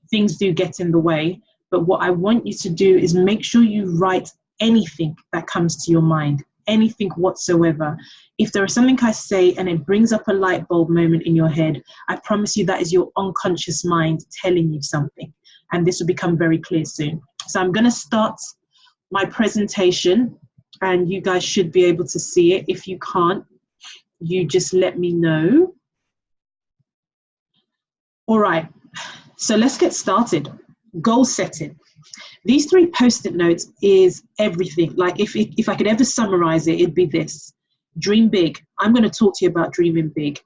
things do get in the way. But what I want you to do is make sure you write anything that comes to your mind, anything whatsoever. If there is something I say and it brings up a light bulb moment in your head, I promise you that is your unconscious mind telling you something. And this will become very clear soon. So I'm going to start my presentation and you guys should be able to see it. If you can't, you just let me know. All right, so let's get started. Goal setting. These 3 post-it notes is everything. Like if I could ever summarize it, it'd be this. Dream big. I'm going to talk to you about dreaming big.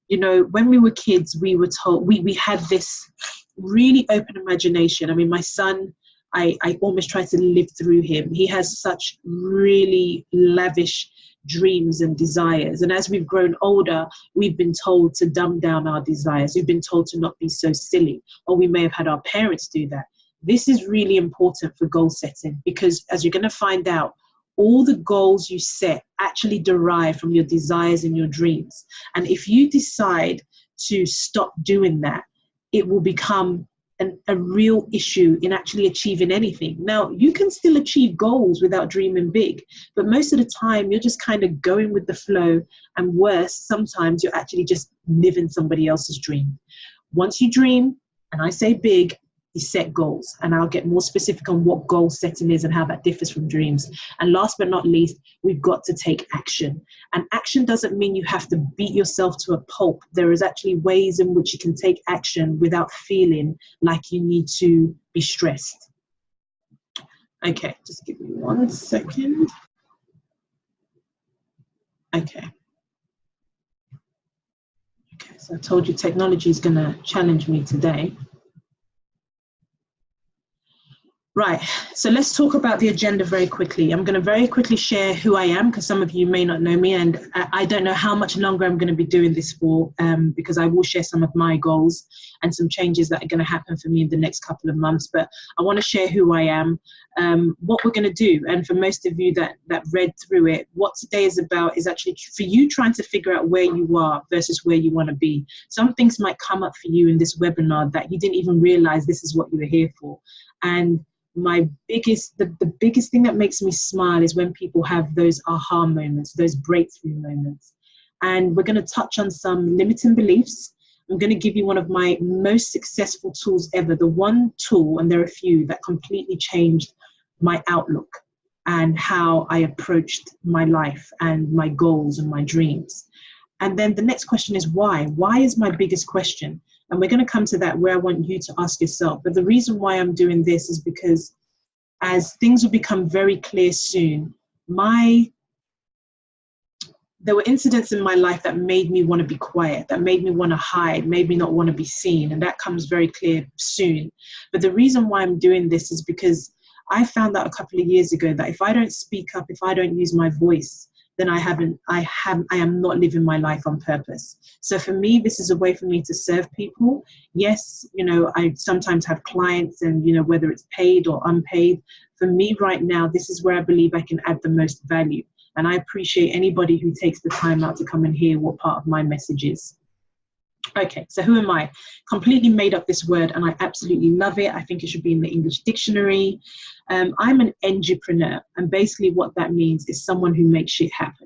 You know, when we were kids, we were told, we had this really open imagination. I mean, my son, I almost try to live through him. He has such really lavish dreams and desires. And as we've grown older, we've been told to dumb down our desires. We've been told to not be so silly, or we may have had our parents do that. This is really important for goal setting because, as you're going to find out, all the goals you set actually derive from your desires and your dreams. And if you decide to stop doing that, it will become a real issue in actually achieving anything. Now, you can still achieve goals without dreaming big, but most of the time you're just kind of going with the flow, and worse, sometimes you're actually just living somebody else's dream. Once you dream, and I say big, you set goals, and I'll get more specific on what goal setting is and how that differs from dreams. And last but not least, we've got to take action. And action doesn't mean you have to beat yourself to a pulp. There is actually ways in which you can take action without feeling like you need to be stressed. Okay, just give me 1 second. Okay, so I told you technology is going to challenge me today. Right, so let's talk about the agenda very quickly. I'm going to very quickly share who I am because some of you may not know me, and I don't know how much longer I'm going to be doing this for because I will share some of my goals and some changes that are going to happen for me in the next couple of months. But I want to share who I am, what we're going to do. And for most of you that read through it, what today is about is actually for you trying to figure out where you are versus where you want to be. Some things might come up for you in this webinar that you didn't even realize this is what you were here for. And the biggest thing that makes me smile is when people have those aha moments, those breakthrough moments. And we're going to touch on some limiting beliefs. I'm going to give you one of my most successful tools ever, the one tool, and there are a few, that completely changed my outlook and how I approached my life and my goals and my dreams. And then the next question is why? Why is my biggest question? And we're going to come to that where I want you to ask yourself. But the reason why I'm doing this is because as things will become very clear soon, there were incidents in my life that made me want to be quiet, that made me want to hide, made me not want to be seen. And that comes very clear soon. But the reason why I'm doing this is because I found out a couple of years ago that if I don't speak up, if I don't use my voice, then I am not living my life on purpose. So for me, this is a way for me to serve people. Yes, you know, I sometimes have clients and, you know, whether it's paid or unpaid, for me right now, this is where I believe I can add the most value. And I appreciate anybody who takes the time out to come and hear what part of my message is. Okay, so who am I? Completely made up this word and I absolutely love it. I think it should be in the English dictionary. I'm an entrepreneur, and basically what that means is someone who makes shit happen.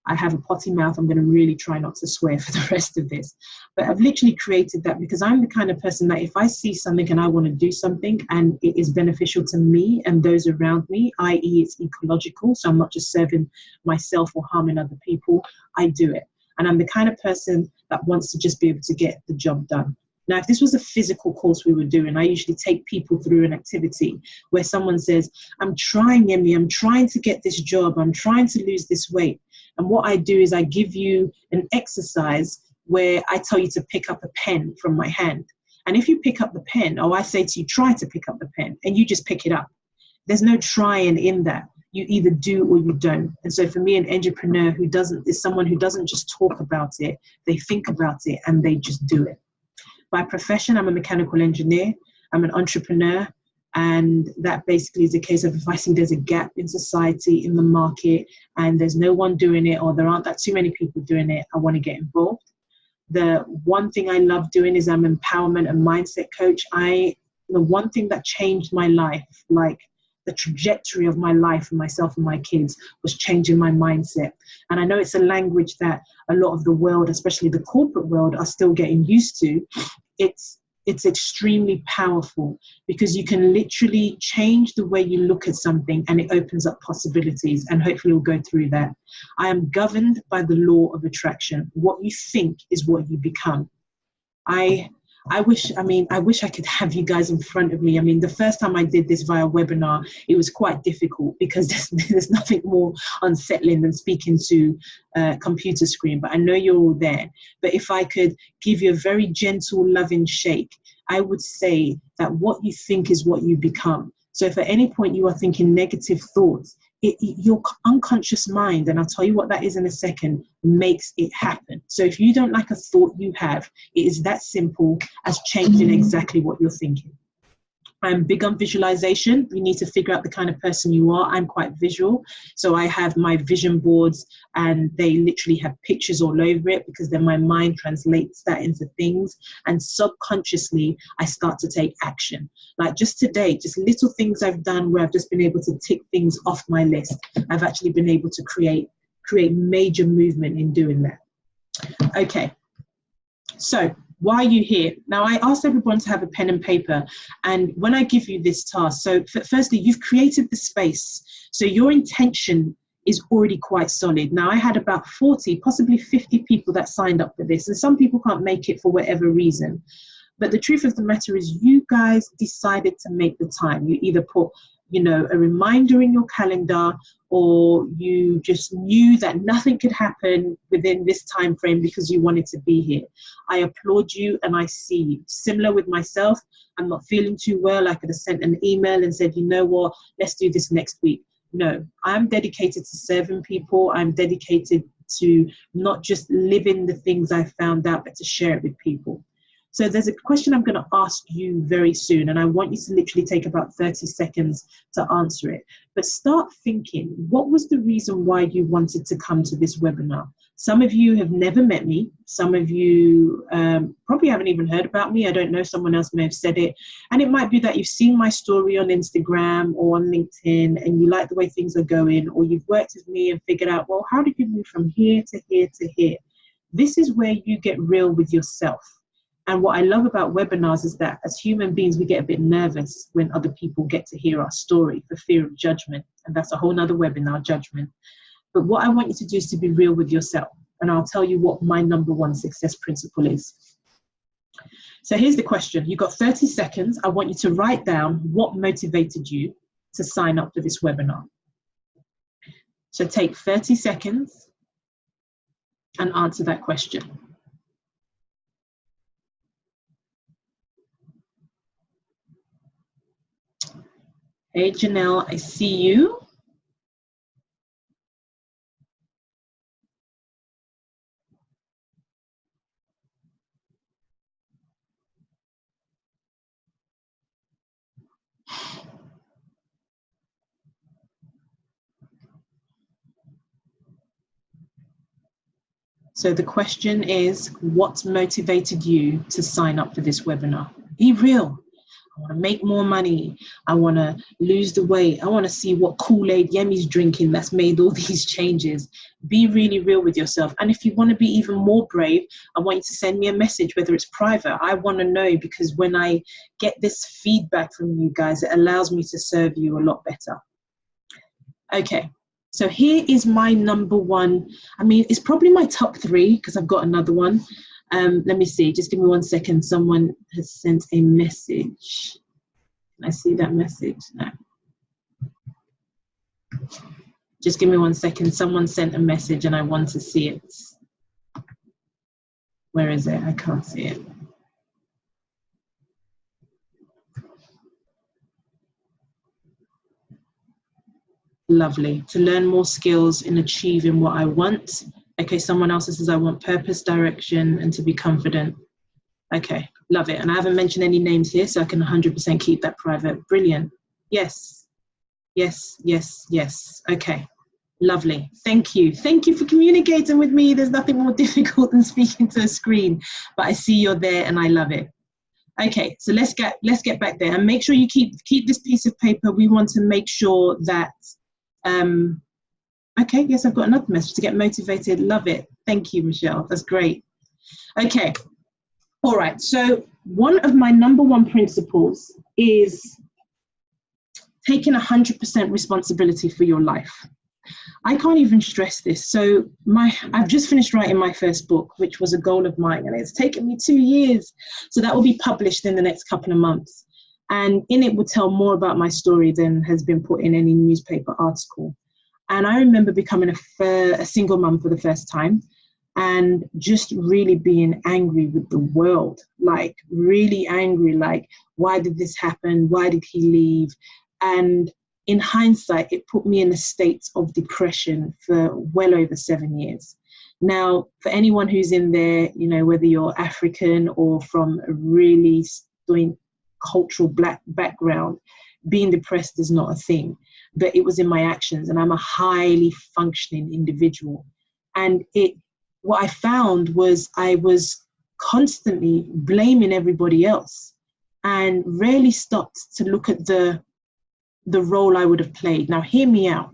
I have a potty mouth. I'm going to really try not to swear for the rest of this. But I've literally created that because I'm the kind of person that if I see something and I want to do something and it is beneficial to me and those around me, i.e. it's ecological, so I'm not just serving myself or harming other people, I do it. And I'm the kind of person that wants to just be able to get the job done. Now, if this was a physical course we were doing, I usually take people through an activity where someone says, I'm trying, Emily, I'm trying to get this job, I'm trying to lose this weight. And what I do is I give you an exercise where I tell you to pick up a pen from my hand. And if you pick up the pen, or I say to you, try to pick up the pen, and you just pick it up. There's no trying in that. You either do or you don't. And so for me, an entrepreneur is someone who doesn't just talk about it, they think about it and they just do it. By profession, I'm a mechanical engineer. I'm an entrepreneur. And that basically is a case of if I see there's a gap in society, in the market, and there's no one doing it, or there aren't that too many people doing it, I want to get involved. The one thing I love doing is I'm empowerment and mindset coach. The one thing that changed my life, like the trajectory of my life and myself and my kids, was changing my mindset. And I know it's a language that a lot of the world, especially the corporate world, are still getting used to. It's extremely powerful because you can literally change the way you look at something and it opens up possibilities. And hopefully we'll go through that. I am governed by the law of attraction. What you think is what you become. I wish I could have you guys in front of me. I mean, the first time I did this via webinar, it was quite difficult because there's nothing more unsettling than speaking to a computer screen, but I know you're all there. But if I could give you a very gentle, loving shake, I would say that what you think is what you become. So if at any point you are thinking negative thoughts, your unconscious mind, and I'll tell you what that is in a second, makes it happen. So if you don't like a thought you have, it is that simple as changing exactly what you're thinking. I'm big on visualization. You need to figure out the kind of person you are. I'm quite visual. So I have my vision boards and they literally have pictures all over it because then my mind translates that into things. And subconsciously, I start to take action. Like just today, just little things I've done where I've just been able to tick things off my list. I've actually been able to create major movement in doing that. Okay. So why are you here? Now, I asked everyone to have a pen and paper. And when I give you this task, so firstly, you've created the space. So your intention is already quite solid. Now, I had about 40, possibly 50 people that signed up for this. And some people can't make it for whatever reason. But the truth of the matter is you guys decided to make the time. You either put, a reminder in your calendar, or you just knew that nothing could happen within this time frame because you wanted to be here. I applaud you and I see you. Similar with myself, I'm not feeling too well. I could have sent an email and said, you know what, let's do this next week. No, I'm dedicated to serving people. I'm dedicated to not just living the things I found out, but to share it with people. So there's a question I'm going to ask you very soon, and I want you to literally take about 30 seconds to answer it. But start thinking, what was the reason why you wanted to come to this webinar? Some of you have never met me. Some of you probably haven't even heard about me. I don't know, someone else may have said it. And it might be that you've seen my story on Instagram or on LinkedIn and you like the way things are going, or you've worked with me and figured out, well, how did you move from here to here to here? This is where you get real with yourself. And what I love about webinars is that as human beings, we get a bit nervous when other people get to hear our story for fear of judgment. And that's a whole nother webinar, judgment. But what I want you to do is to be real with yourself. And I'll tell you what my #1 success principle is. So here's the question. You've got 30 seconds. I want you to write down what motivated you to sign up for this webinar. So take 30 seconds and answer that question. Hey, Janelle, I see you. So the question is, what motivated you to sign up for this webinar? Be real. I want to make more money. I want to lose the weight. I want to see what Kool-Aid Yemi's drinking that's made all these changes. Be really real with yourself. And if you want to be even more brave, I want you to send me a message, whether it's private. I want to know, because when I get this feedback from you guys, it allows me to serve you a lot better. Okay. So here is my #1. I mean, it's probably my top 3 because I've got another one. Let me see. Just give me 1 second. Someone has sent a message. Can I see that message? No. Just give me 1 second. Someone sent a message and I want to see it. Where is it? I can't see it. Lovely. To learn more skills in achieving what I want. Okay, someone else says I want purpose, direction, and to be confident. Okay, love it. And I haven't mentioned any names here, so I can 100% keep that private. Brilliant. Yes, yes, yes, yes. Okay. Lovely. Thank you. Thank you for communicating with me. There's nothing more difficult than speaking to a screen, but I see you're there and I love it. Okay, so let's get back there and make sure you keep this piece of paper. We want to make sure that okay, yes, I've got another message to get motivated. Love it. Thank you, Michelle. That's great. Okay. All right. So one of my number one principles is taking 100% responsibility for your life. I can't even stress this. So I've just finished writing my first book, which was a goal of mine, and it's taken me 2 years. So that will be published in the next couple of months. And in it will tell more about my story than has been put in any newspaper article. And I remember becoming a single mum for the first time and just really being angry with the world, like really angry, like, why did this happen? Why did he leave? And in hindsight, it put me in a state of depression for well over 7 years. Now, for anyone who's in there, you know, whether you're African or from a really cultural Black background, being depressed is not a thing, but it was in my actions, and I'm a highly functioning individual. And what I found was I was constantly blaming everybody else and rarely stopped to look at the role I would have played. Now, hear me out.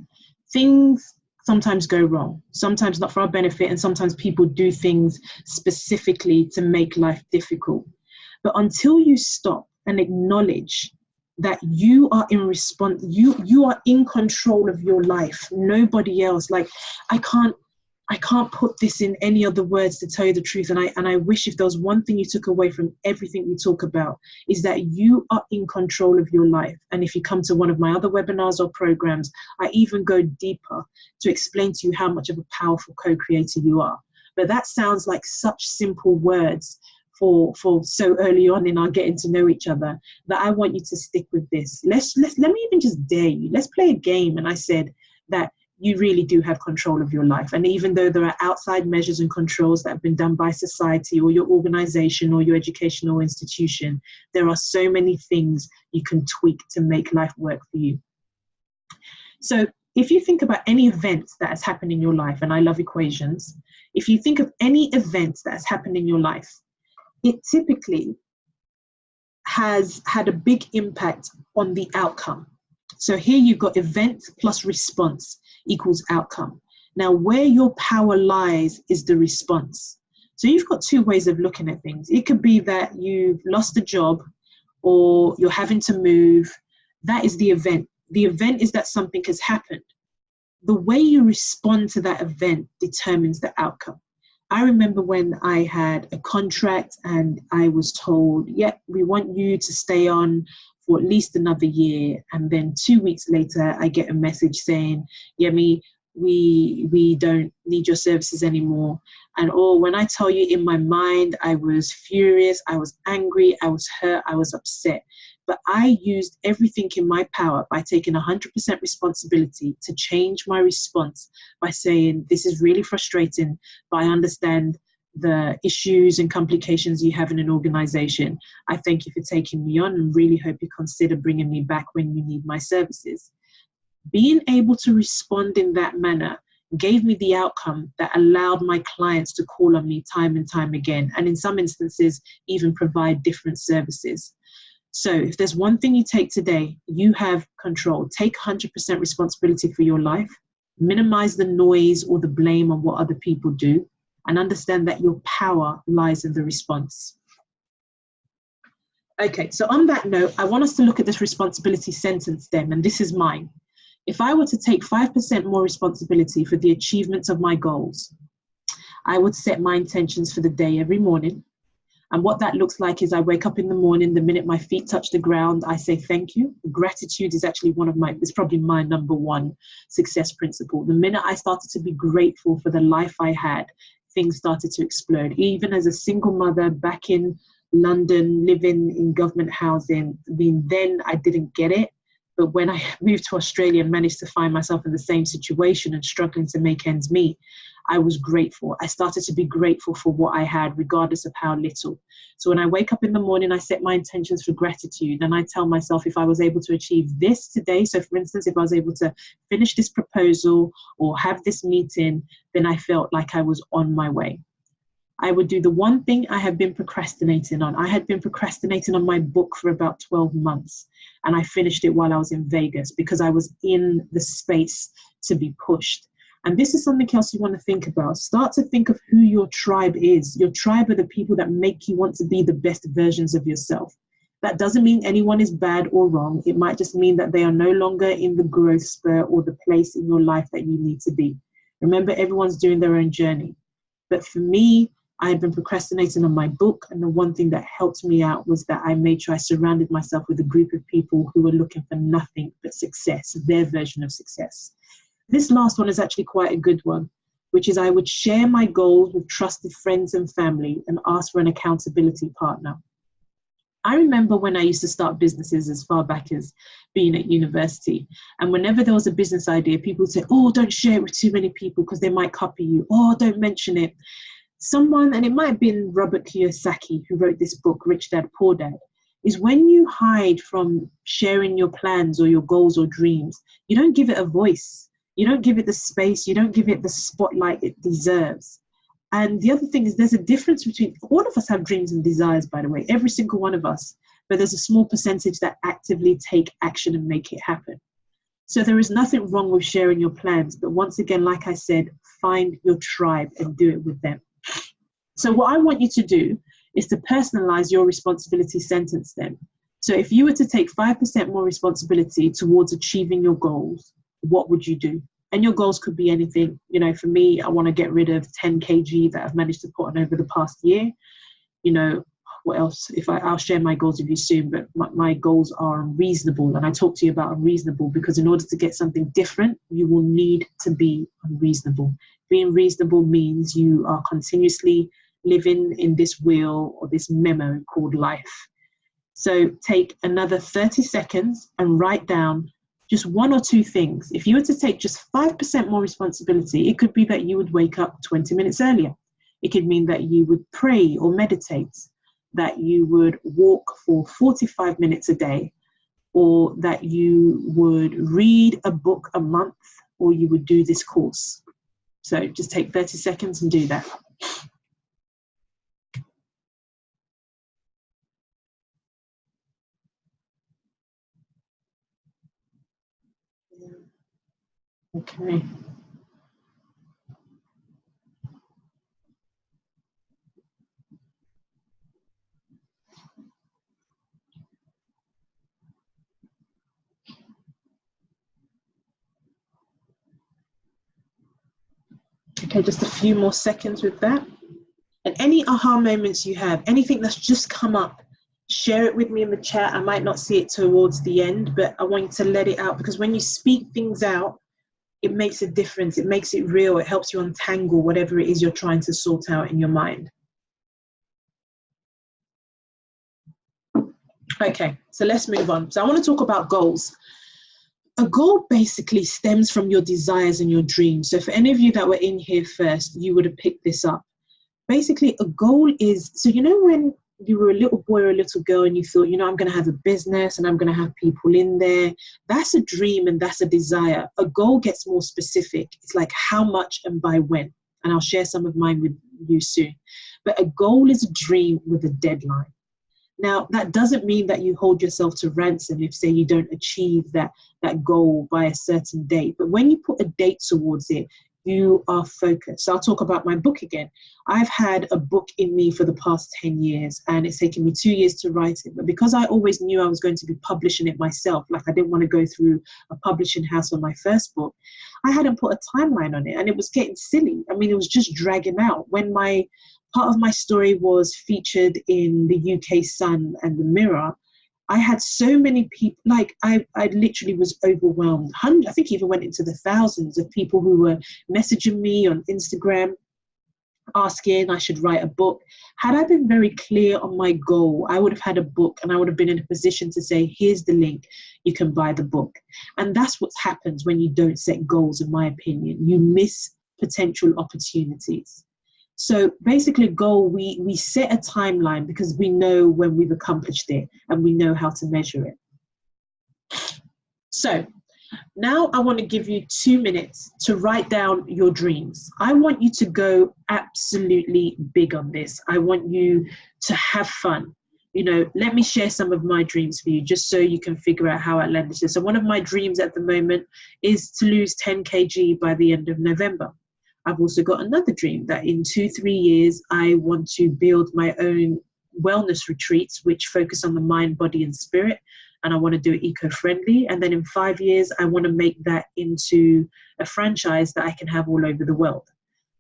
Things sometimes go wrong, sometimes not for our benefit, and sometimes people do things specifically to make life difficult. But until you stop and acknowledge that you are you are in control of your life, nobody else. Like, I can't put this in any other words, to tell you the truth. And I wish, if there was one thing you took away from everything we talk about, is that you are in control of your life. And if you come to one of my other webinars or programs, I even go deeper to explain to you how much of a powerful co-creator you are. But that sounds like such simple words for so early on in our getting to know each other, that I want you to stick with this. Let me even just dare you. Let's play a game. And I said that you really do have control of your life. And even though there are outside measures and controls that have been done by society or your organization or your educational institution, there are so many things you can tweak to make life work for you. So if you think about any event that has happened in your life, and I love equations, if you think of any event that has happened in your life, it typically has had a big impact on the outcome. So here you've got event plus response equals outcome. Now, where your power lies is the response. So you've got two ways of looking at things. It could be that you've lost a job or you're having to move. That is the event. The event is that something has happened. The way you respond to that event determines the outcome. I remember when I had a contract and I was told, yep, we want you to stay on for at least another year. And then 2 weeks later, I get a message saying, Yemi, we don't need your services anymore. And when I tell you, in my mind, I was furious, I was angry, I was hurt, I was upset. But I used everything in my power by taking 100% responsibility to change my response by saying, this is really frustrating, but I understand the issues and complications you have in an organization. I thank you for taking me on and really hope you consider bringing me back when you need my services. Being able to respond in that manner gave me the outcome that allowed my clients to call on me time and time again, and in some instances, even provide different services. So if there's one thing you take today, you have control. Take 100% responsibility for your life, minimize the noise or the blame on what other people do, and understand that your power lies in the response. Okay, so on that note, I want us to look at this responsibility sentence then, and this is mine. If I were to take 5% more responsibility for the achievements of my goals, I would set my intentions for the day every morning. And what that looks like is I wake up in the morning, the minute my feet touch the ground, I say thank you. Gratitude is actually it's probably my number one success principle. The minute I started to be grateful for the life I had, things started to explode. Even as a single mother back in London, living in government housing, then I didn't get it. But when I moved to Australia and managed to find myself in the same situation and struggling to make ends meet, I was grateful. I started to be grateful for what I had, regardless of how little. So when I wake up in the morning, I set my intentions for gratitude, and I tell myself if I was able to achieve this today, so for instance, if I was able to finish this proposal or have this meeting, then I felt like I was on my way. I would do the one thing I had been procrastinating on. I had been procrastinating on my book for about 12 months, and I finished it while I was in Vegas because I was in the space to be pushed. And this is something else you want to think about. Start to think of who your tribe is. Your tribe are the people that make you want to be the best versions of yourself. That doesn't mean anyone is bad or wrong. It might just mean that they are no longer in the growth spur or the place in your life that you need to be. Remember, everyone's doing their own journey. But for me, I had been procrastinating on my book, and the one thing that helped me out was that I made sure I surrounded myself with a group of people who were looking for nothing but success, their version of success. This last one is actually quite a good one, which is I would share my goals with trusted friends and family and ask for an accountability partner. I remember when I used to start businesses as far back as being at university. And whenever there was a business idea, people would say, oh, don't share it with too many people because they might copy you. Oh, don't mention it. Someone, and it might have been Robert Kiyosaki who wrote this book, Rich Dad, Poor Dad, is when you hide from sharing your plans or your goals or dreams, you don't give it a voice. You don't give it the space. You don't give it the spotlight it deserves. And the other thing is there's a difference between, all of us have dreams and desires, by the way, every single one of us, but there's a small percentage that actively take action and make it happen. So there is nothing wrong with sharing your plans, but once again, like I said, find your tribe and do it with them. So what I want you to do is to personalize your responsibility sentence then. So if you were to take 5% more responsibility towards achieving your goals, what would you do? And your goals could be anything. You know, for me, I want to get rid of 10 kg that I've managed to put on over the past year. You know, what else? I'll share my goals with you soon, but my goals are unreasonable. And I talk to you about unreasonable because in order to get something different, you will need to be unreasonable. Being reasonable means you are continuously living in this wheel or this memo called life. So take another 30 seconds and write down just one or two things. If you were to take just 5% more responsibility, it could be that you would wake up 20 minutes earlier. It could mean that you would pray or meditate, that you would walk for 45 minutes a day, or that you would read a book a month, or you would do this course. So just take 30 seconds and do that. Okay. Okay, just a few more seconds with that. And any aha moments you have, anything that's just come up, share it with me in the chat. I might not see it towards the end, but I want you to let it out, because when you speak things out, it makes a difference. It makes it real. It helps you untangle whatever it is you're trying to sort out in your mind. Okay, so let's move on. So I want to talk about goals. A goal basically stems from your desires and your dreams. So for any of you that were in here first, you would have picked this up. Basically, a goal is, so you know when you were a little boy or a little girl and you thought, you know, I'm going to have a business and I'm going to have people in there. That's a dream and that's a desire. A goal gets more specific. It's like how much and by when. And I'll share some of mine with you soon. But a goal is a dream with a deadline. Now, that doesn't mean that you hold yourself to ransom if, say, you don't achieve that goal by a certain date. But when you put a date towards it, you are focused. So I'll talk about my book again. I've had a book in me for the past 10 years, and it's taken me 2 years to write it. But because I always knew I was going to be publishing it myself, like I didn't want to go through a publishing house on my first book, I hadn't put a timeline on it, and it was getting silly. I mean, it was just dragging out. When part of my story was featured in the UK Sun and the Mirror, I had so many people, like I literally was overwhelmed. I think even went into the thousands of people who were messaging me on Instagram, asking I should write a book. Had I been very clear on my goal, I would have had a book and I would have been in a position to say, here's the link, you can buy the book. And that's what happens when you don't set goals, in my opinion. You miss potential opportunities. So basically, goal, we set a timeline because we know when we've accomplished it and we know how to measure it. So now I want to give you 2 minutes to write down your dreams. I want you to go absolutely big on this. I want you to have fun. You know, let me share some of my dreams for you, just so you can figure out how outlandish it is. So one of my dreams at the moment is to lose 10 kg by the end of November. I've also got another dream that in 2-3 years, I want to build my own wellness retreats, which focus on the mind, body, and spirit. And I want to do it eco-friendly. And then in 5 years, I want to make that into a franchise that I can have all over the world.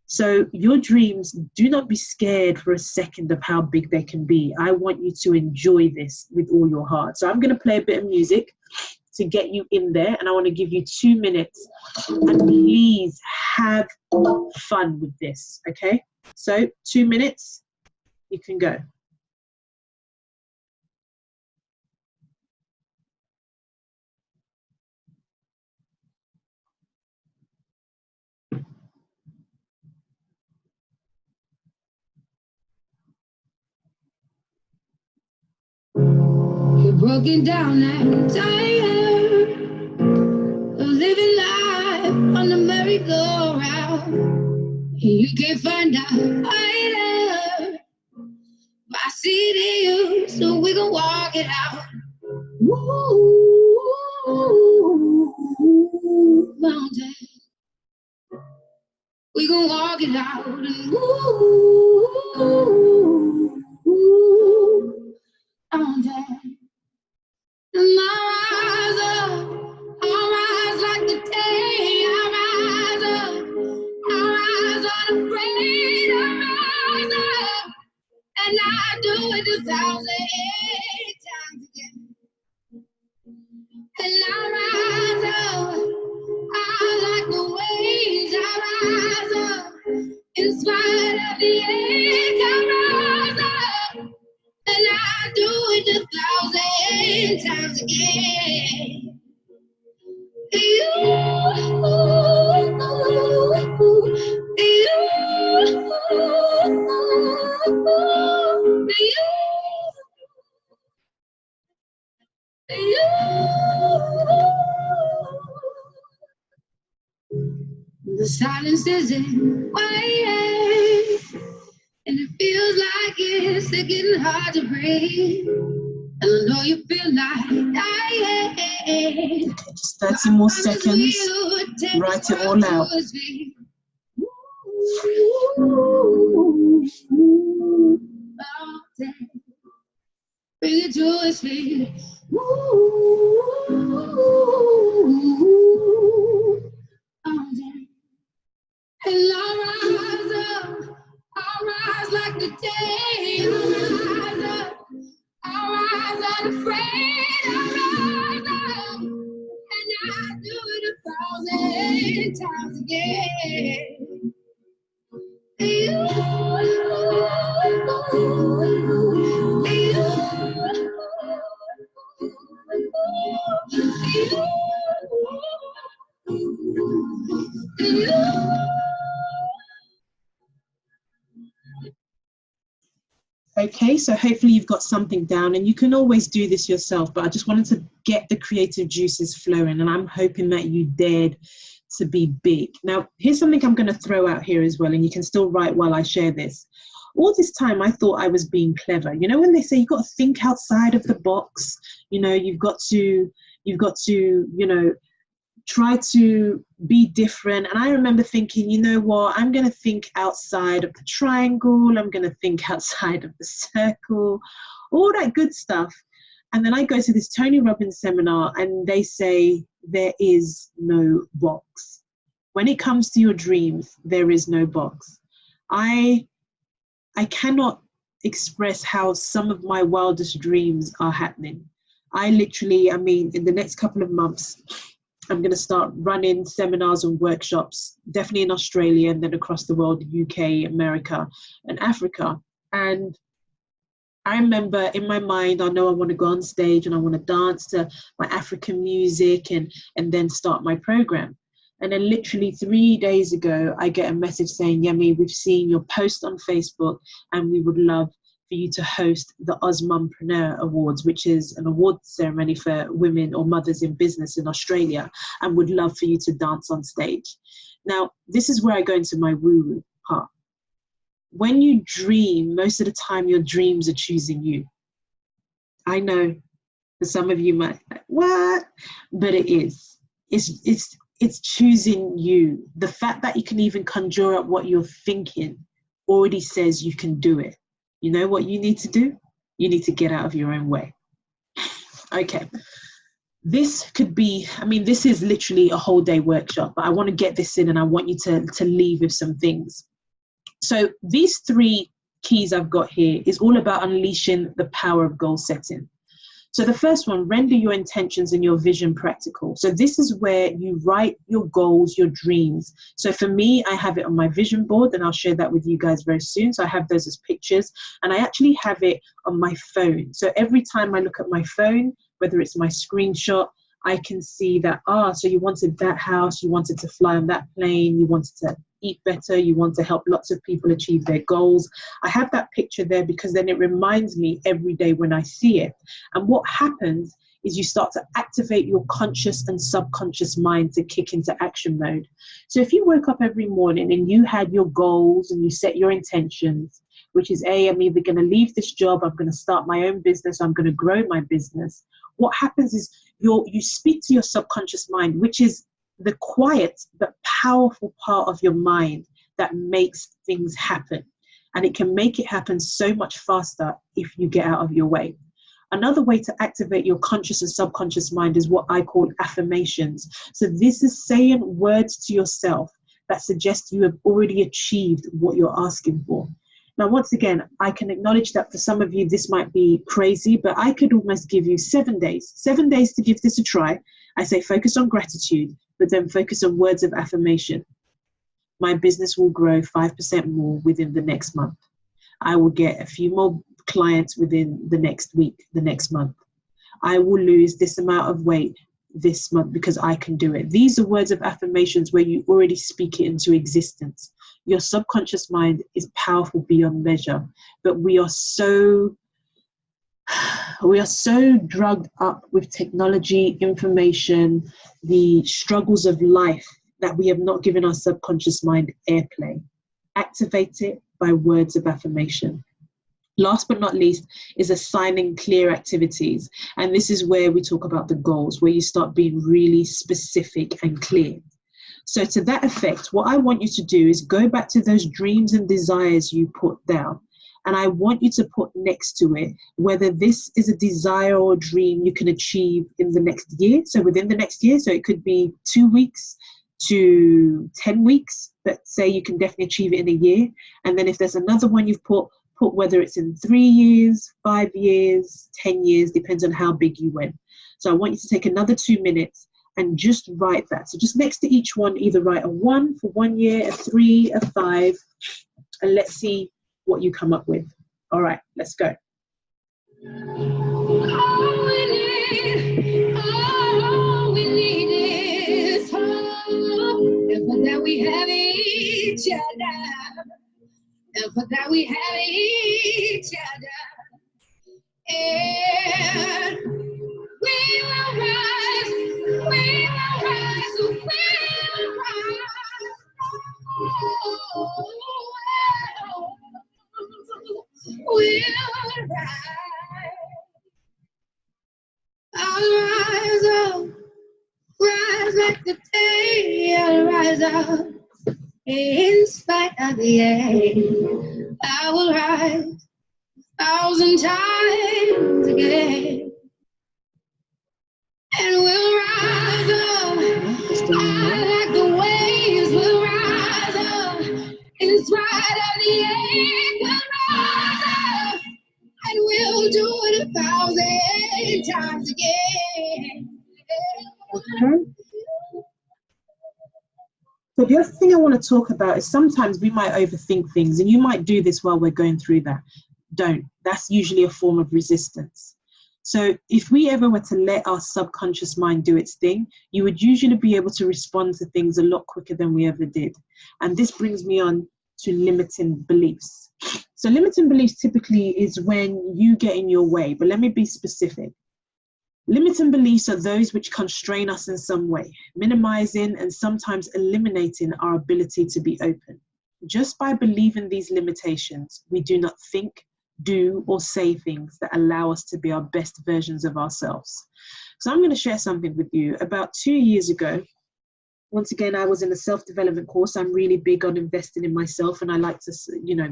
So your dreams, do not be scared for a second of how big they can be. I want you to enjoy this with all your heart. So I'm going to play a bit of music to get you in there. And I want to give you 2 minutes. And please have fun with this, okay? So 2 minutes, you can go. You're broken down and tired of living life on the merry-go-round. And you can't find out either. But I see it in you, so we gon' walk it out. Ooh, mountain. We gon' walk it out. And mountain. And I'll rise like the day. I'll rise up, unafraid. I'll rise up, and I do it 1,000 times again. And I'll rise up, I like the waves. I'll rise up, in spite of the edge. I'll rise up, and I do it 1,000 times again. The silence isn't quiet, and it feels like it's getting hard to breathe. And I know you feel like dying. Just 30 more seconds. Write it all out. Bring it to his feet. And I'll rise up, I'll rise like the day. I'll rise up, I'll rise unafraid. I'll rise up, and I'll do it 1,000 times again. Okay, so hopefully you've got something down, and you can always do this yourself, but I just wanted to get the creative juices flowing, and I'm hoping that you dared to be big. Now, here's something I'm going to throw out here as well, and you can still write while I share this. All this time, I thought I was being clever. You know, when they say you've got to think outside of the box, you know, you've got to, you know, try to be different. And I remember thinking, you know what, I'm going to think outside of the triangle. I'm going to think outside of the circle, all that good stuff. And then I go to this Tony Robbins seminar, and they say there is no box. When it comes to your dreams, there is no box. I cannot express how some of my wildest dreams are happening. I mean, in the next couple of months, I'm going to start running seminars and workshops, definitely in Australia and then across the world, UK, America, and Africa. And I remember in my mind, I know I want to go on stage and I want to dance to my African music and then start my program. And then literally 3 days ago, I get a message saying, Yemi, we've seen your post on Facebook and we would love for you to host the Osmumpreneur Awards, which is an award ceremony for women or mothers in business in Australia, and would love for you to dance on stage. Now, this is where I go into my woo-woo part. When you dream, most of the time your dreams are choosing you. I know for some of you might, what? But it is. It's choosing you. The fact that you can even conjure up what you're thinking already says you can do it. You know what you need to do? You need to get out of your own way. Okay. This could be, I mean, this is literally a whole day workshop, but I want to get this in and I want you to leave with some things. So these 3 keys I've got here is all about unleashing the power of goal setting. So the first one, render your intentions and your vision practical. So this is where you write your goals, your dreams. So for me, I have it on my vision board and I'll share that with you guys very soon. So I have those as pictures and I actually have it on my phone. So every time I look at my phone, whether it's my screenshot, I can see that, so you wanted that house, you wanted to fly on that plane, you wanted to eat better, you want to help lots of people achieve their goals. I have that picture there because then it reminds me every day when I see it. And what happens is you start to activate your conscious and subconscious mind to kick into action mode. So if you woke up every morning and you had your goals and you set your intentions, which is I'm either going to leave this job, I'm going to start my own business, I'm going to grow my business. What happens is you speak to your subconscious mind, which is the quiet but powerful part of your mind that makes things happen. And it can make it happen so much faster if you get out of your way. Another way to activate your conscious and subconscious mind is what I call affirmations. So this is saying words to yourself that suggest you have already achieved what you're asking for. Now, once again, I can acknowledge that for some of you, this might be crazy, but I could almost give you 7 days to give this a try. I say focus on gratitude, but then focus on words of affirmation. My business will grow 5% more within the next month. I will get a few more clients within the next week, the next month. I will lose this amount of weight this month because I can do it. These are words of affirmations where you already speak it into existence. Your subconscious mind is powerful beyond measure, but we are so drugged up with technology, information, the struggles of life that we have not given our subconscious mind airplay. Activate it by words of affirmation. Last but not least is assigning clear activities. And this is where we talk about the goals, where you start being really specific and clear. So to that effect, what I want you to do is go back to those dreams and desires you put down. And I want you to put next to it whether this is a desire or dream you can achieve in the next year. So within the next year, so it could be 2 weeks to 10 weeks, but say you can definitely achieve it in a year. And then if there's another one you've put whether it's in 3 years, 5 years, 10 years, depends on how big you went. So I want you to take another 2 minutes and just write that. So just next to each one, either write a 1 for 1 year, a 3, a 5, and let's see what you come up with. All right, let's go. All we need is hope, and for that we have each other, and for that we have each other, and we will rise, we will rise, we will rise. We'll rise. I'll rise up, rise like the day. I'll rise up in spite of the air. I will rise 1,000 times again, and we'll rise up. I like the waves. We'll rise up in spite of the air. We'll rise up, and we'll do it 1,000 times again. Okay. So the other thing I want to talk about is sometimes we might overthink things, and you might do this while we're going through that. Don't. That's usually a form of resistance. So if we ever were to let our subconscious mind do its thing, you would usually be able to respond to things a lot quicker than we ever did. And this brings me on to limiting beliefs. So limiting beliefs typically is when you get in your way, but let me be specific. Limiting beliefs are those which constrain us in some way, minimizing and sometimes eliminating our ability to be open. Just by believing these limitations, we do not think, do, or say things that allow us to be our best versions of ourselves. So I'm going to share something with you. About 2 years ago, once again, I was in a self-development course. I'm really big on investing in myself, and I like to,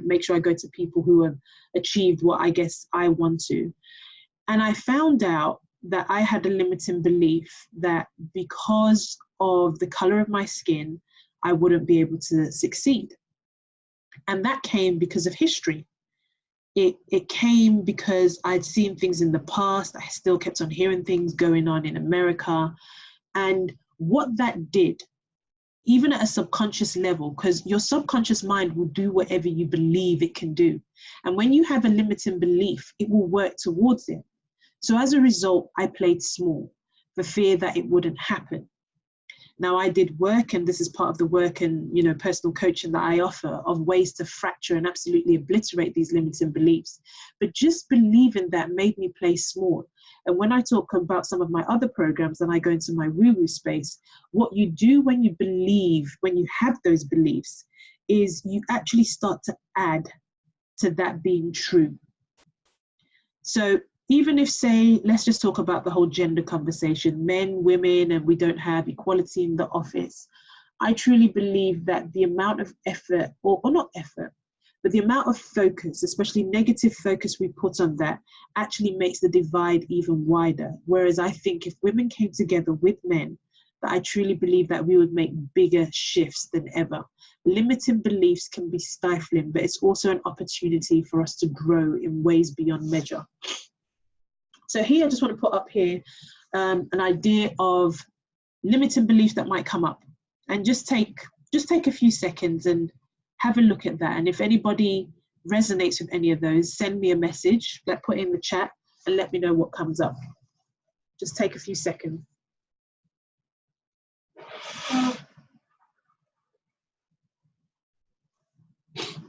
make sure I go to people who have achieved what I guess I want to. And I found out that I had a limiting belief that because of the color of my skin, I wouldn't be able to succeed. And that came because of history. It came because I'd seen things in the past. I still kept on hearing things going on in America. And what that did, even at a subconscious level, because your subconscious mind will do whatever you believe it can do. And when you have a limiting belief, it will work towards it. So as a result, I played small for fear that it wouldn't happen. Now I did work, and this is part of the work and personal coaching that I offer, of ways to fracture and absolutely obliterate these limiting beliefs. But just believing that made me play small. And when I talk about some of my other programs and I go into my woo-woo space, what you do when you believe, when you have those beliefs, is you actually start to add to that being true. So even if, say, let's just talk about the whole gender conversation, men, women, and we don't have equality in the office. I truly believe that the amount of effort, or not effort, but the amount of focus, especially negative focus we put on that, actually makes the divide even wider. Whereas I think if women came together with men, that I truly believe that we would make bigger shifts than ever. Limiting beliefs can be stifling, but it's also an opportunity for us to grow in ways beyond measure. So here, I just want to put up here an idea of limiting beliefs that might come up, and just take a few seconds and have a look at that. And if anybody resonates with any of those, send me a message, put it in the chat, and let me know what comes up. Just take a few seconds.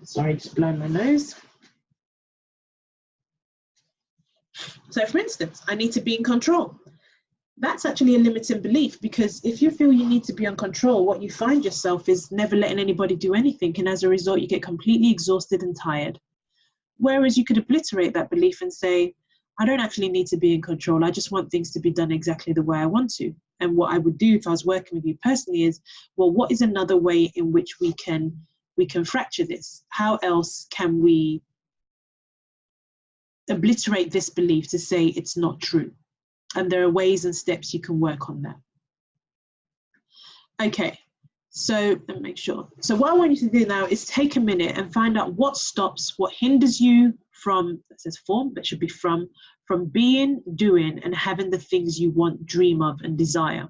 Sorry, just blowing my nose. So for instance, I need to be in control. That's actually a limiting belief, because if you feel you need to be in control, what you find yourself is never letting anybody do anything. And as a result, you get completely exhausted and tired. Whereas you could obliterate that belief and say, I don't actually need to be in control. I just want things to be done exactly the way I want to. And what I would do if I was working with you personally is, well, what is another way in which we can fracture this? How else can we obliterate this belief to say it's not true? And there are ways and steps you can work on that. Okay, so let me make sure. So what I want you to do now is take a minute and find out what stops, what hinders you from, it says form, but should be from being, doing, and having the things you want, dream of, and desire.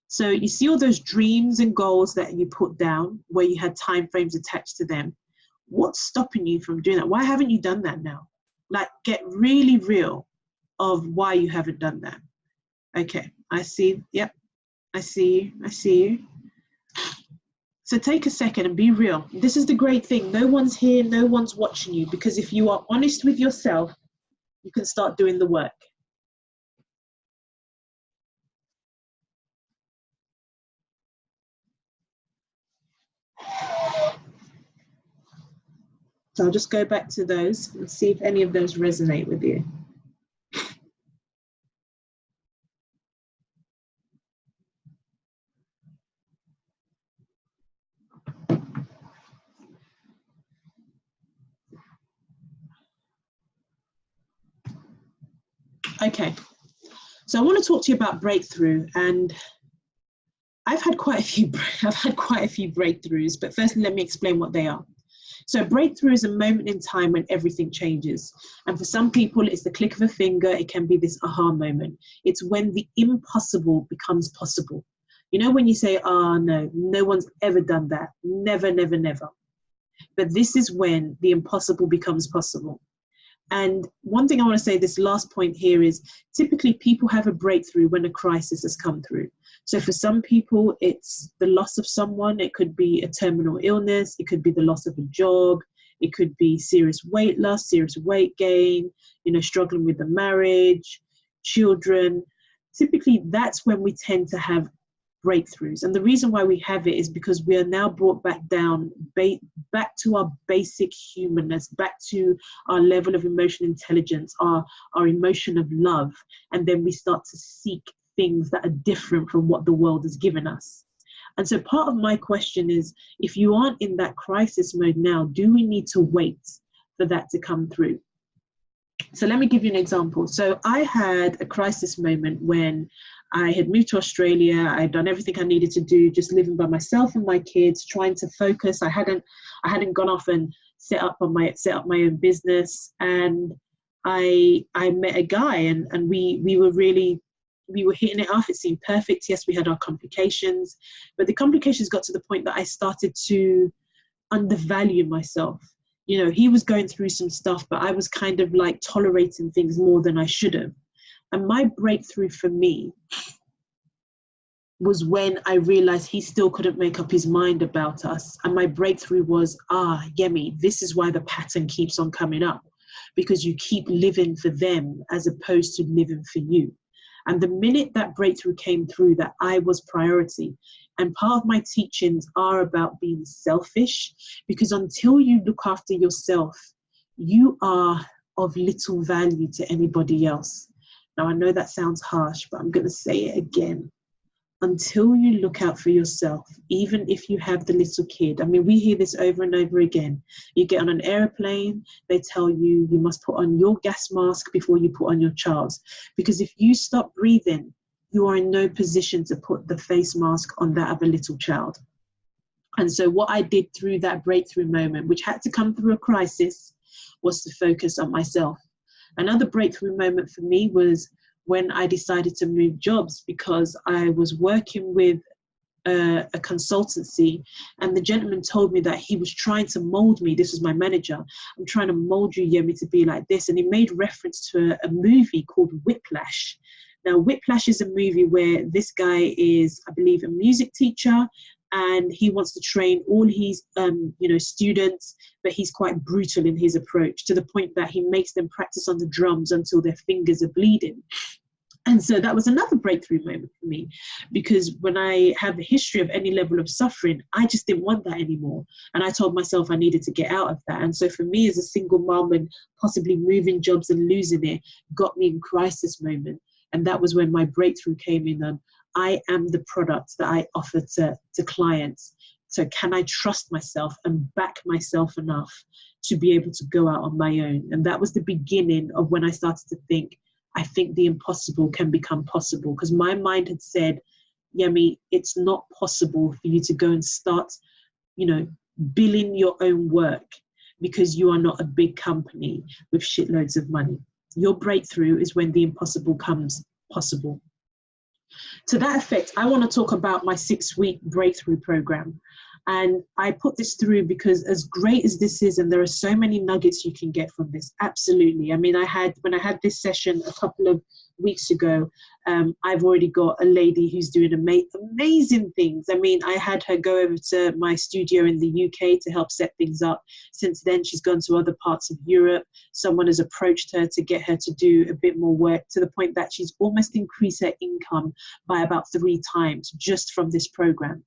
So you see all those dreams and goals that you put down where you had time frames attached to them. What's stopping you from doing that? Why haven't you done that now? Get really real of why you haven't done that. Okay, I see. Yep, I see you. So take a second and be real. This is the great thing. No one's here, no one's watching you, because if you are honest with yourself, you can start doing the work. So I'll just go back to those and see if any of those resonate with you. Okay, so I want to talk to you about breakthrough, and I've had quite a few breakthroughs, but first let me explain what they are. So breakthrough is a moment in time when everything changes. And for some people, it's the click of a finger. It can be this aha moment. It's when the impossible becomes possible. You know, when you say, oh, no one's ever done that. Never, never, never. But this is when the impossible becomes possible. And one thing I want to say, this last point here, is typically people have a breakthrough when a crisis has come through. So for some people, it's the loss of someone. It could be a terminal illness. It could be the loss of a job. It could be serious weight loss, serious weight gain, struggling with the marriage, children. Typically, that's when we tend to have breakthroughs. And the reason why we have it is because we are now brought back down, back to our basic humanness, back to our level of emotional intelligence, our emotion of love. And then we start to seek things that are different from what the world has given us. And so part of my question is, if you aren't in that crisis mode now, do we need to wait for that to come through? So let me give you an example. So I had a crisis moment when I had moved to Australia. I had done everything I needed to do, just living by myself and my kids, trying to focus. I hadn't gone off and set up my own business. And I met a guy, and we were hitting it off. It seemed perfect. Yes, we had our complications, but the complications got to the point that I started to undervalue myself. He was going through some stuff, but I was kind of like tolerating things more than I should have. And my breakthrough for me was when I realized he still couldn't make up his mind about us. And my breakthrough was, Yemi, this is why the pattern keeps on coming up, because you keep living for them as opposed to living for you. And the minute that breakthrough came through, that I was priority. And part of my teachings are about being selfish, because until you look after yourself, you are of little value to anybody else. Now, I know that sounds harsh, but I'm going to say it again. Until you look out for yourself, even if you have the little kid. I mean, we hear this over and over again. You get on an airplane, they tell you you must put on your gas mask before you put on your child's. Because if you stop breathing, you are in no position to put the face mask on that of a little child. And so what I did through that breakthrough moment, which had to come through a crisis, was to focus on myself. Another breakthrough moment for me was when I decided to move jobs, because I was working with a consultancy, and the gentleman told me that he was trying to mold me. This was my manager. I'm trying to mold you, Yemi, to be like this. And he made reference to a movie called Whiplash. Now, Whiplash is a movie where this guy is, I believe, a music teacher, and he wants to train all his students, but he's quite brutal in his approach, to the point that he makes them practice on the drums until their fingers are bleeding. And so that was another breakthrough moment for me, because when I have a history of any level of suffering, I just didn't want that anymore. And I told myself I needed to get out of that. And so for me, as a single mom, and possibly moving jobs and losing it, got me in crisis moment. And that was when my breakthrough came in. I am the product that I offer to clients. So can I trust myself and back myself enough to be able to go out on my own? And that was the beginning of when I started to think, I think the impossible can become possible. Because my mind had said, Yemi, it's not possible for you to go and start, billing your own work, because you are not a big company with shitloads of money. Your breakthrough is when the impossible comes possible. To that effect, I want to talk about my 6-week breakthrough program. And I put this through because, as great as this is, and there are so many nuggets you can get from this, absolutely. I mean, when I had this session a couple of weeks ago, I've already got a lady who's doing amazing things. I mean, I had her go over to my studio in the UK to help set things up. Since then, she's gone to other parts of Europe. Someone has approached her to get her to do a bit more work, to the point that she's almost increased her income by about 3 times just from this program.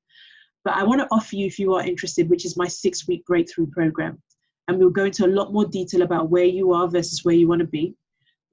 But I want to offer you, if you are interested, which is my 6-week breakthrough program. And we'll go into a lot more detail about where you are versus where you want to be.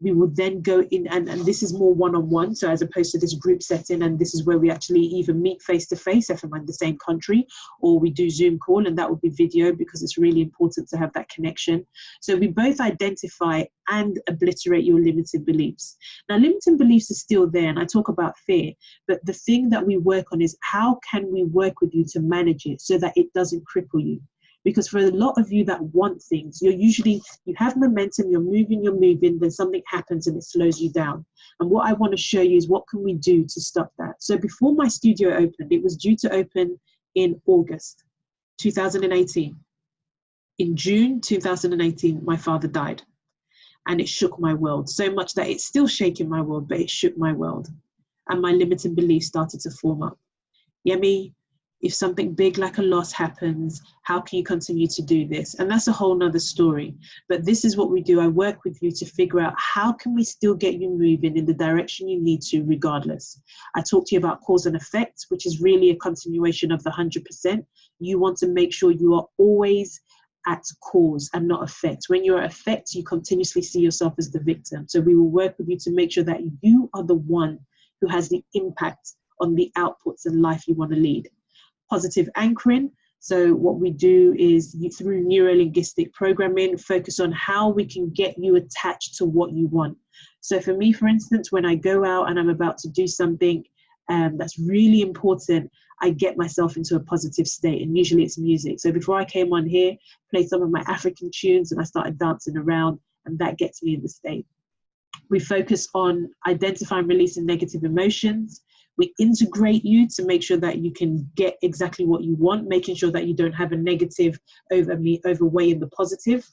We will then go in, and this is more one-on-one, so as opposed to this group setting, and this is where we actually either meet face-to-face if I'm in the same country, or we do Zoom call, and that will be video, because it's really important to have that connection. So we both identify and obliterate your limiting beliefs. Now, limiting beliefs are still there, and I talk about fear, but the thing that we work on is how can we work with you to manage it so that it doesn't cripple you. Because for a lot of you that want things, you have momentum, you're moving, then something happens and it slows you down. And what I want to show you is what can we do to stop that. So before my studio opened, it was due to open in August 2018. In June 2018, my father died. and it shook my world so much that it's still shaking my world, but it shook my world. And my limiting beliefs started to form up. Yemi, if something big like a loss happens, how can you continue to do this? And that's a whole nother story. But this is what we do. I work with you to figure out how can we still get you moving in the direction you need to regardless. I talk to you about cause and effect, which is really a continuation of the 100%. You want to make sure you are always at cause and not effect. When you're at effect, you continuously see yourself as the victim. So we will work with you to make sure that you are the one who has the impact on the outputs and life you want to lead. Positive anchoring. So what we do is through neuro-linguistic programming, focus on how we can get you attached to what you want. So for me, for instance, when I go out and I'm about to do something that's really important, I get myself into a positive state, and usually it's music. So before I came on here, played some of my African tunes and I started dancing around, and that gets me in the state. We focus on identifying, releasing negative emotions. We integrate you to make sure that you can get exactly what you want, making sure that you don't have a negative overweighing the positive.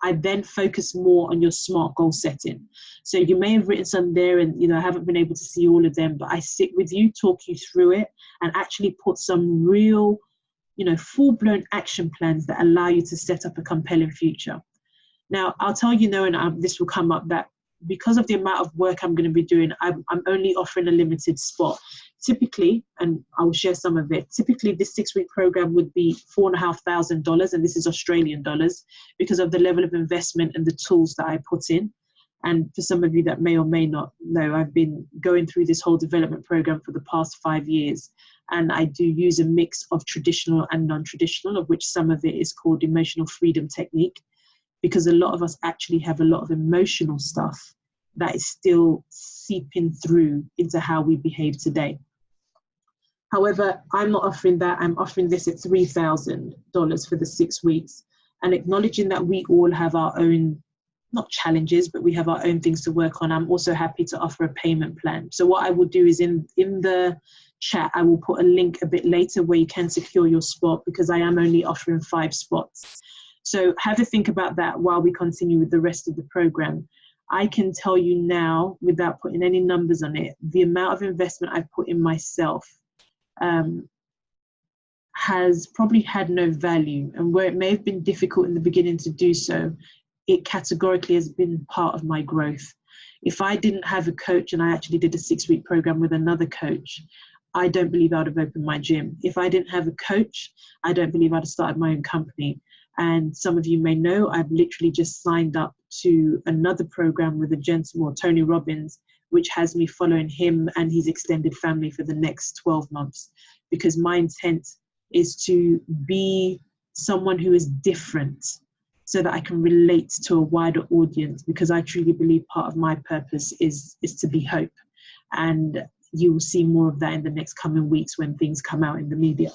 I then focus more on your SMART goal setting. So you may have written some there and, I haven't been able to see all of them, but I sit with you, talk you through it, and actually put some real, full-blown action plans that allow you to set up a compelling future. Now, I'll tell you now, and this will come up, that because of the amount of work I'm going to be doing, I'm only offering a limited spot. Typically, and I will share some of it, typically this 6-week program would be $4,500, and this is Australian dollars, because of the level of investment and the tools that I put in. And for some of you that may or may not know, I've been going through this whole development program for the past 5 years. And I do use a mix of traditional and non-traditional, of which some of it is called emotional freedom technique, because a lot of us actually have a lot of emotional stuff that is still seeping through into how we behave today. However, I'm not offering that. I'm offering this at $3,000 for the 6 weeks, and acknowledging that we all have our own, not challenges, but we have our own things to work on. I'm also happy to offer a payment plan. So what I will do is in the chat, I will put a link a bit later where you can secure your spot, because I am only offering 5 spots. So have a think about that while we continue with the rest of the program. I can tell you now, without putting any numbers on it, the amount of investment I've put in myself has probably had no value. And where it may have been difficult in the beginning to do so, it categorically has been part of my growth. If I didn't have a coach, and I actually did a 6-week program with another coach, I don't believe I would have opened my gym. If I didn't have a coach, I don't believe I'd have started my own company. And some of you may know, I've literally just signed up to another program with a gentleman, Tony Robbins, which has me following him and his extended family for the next 12 months. Because my intent is to be someone who is different so that I can relate to a wider audience, because I truly believe part of my purpose is to be hope. And you will see more of that in the next coming weeks when things come out in the media.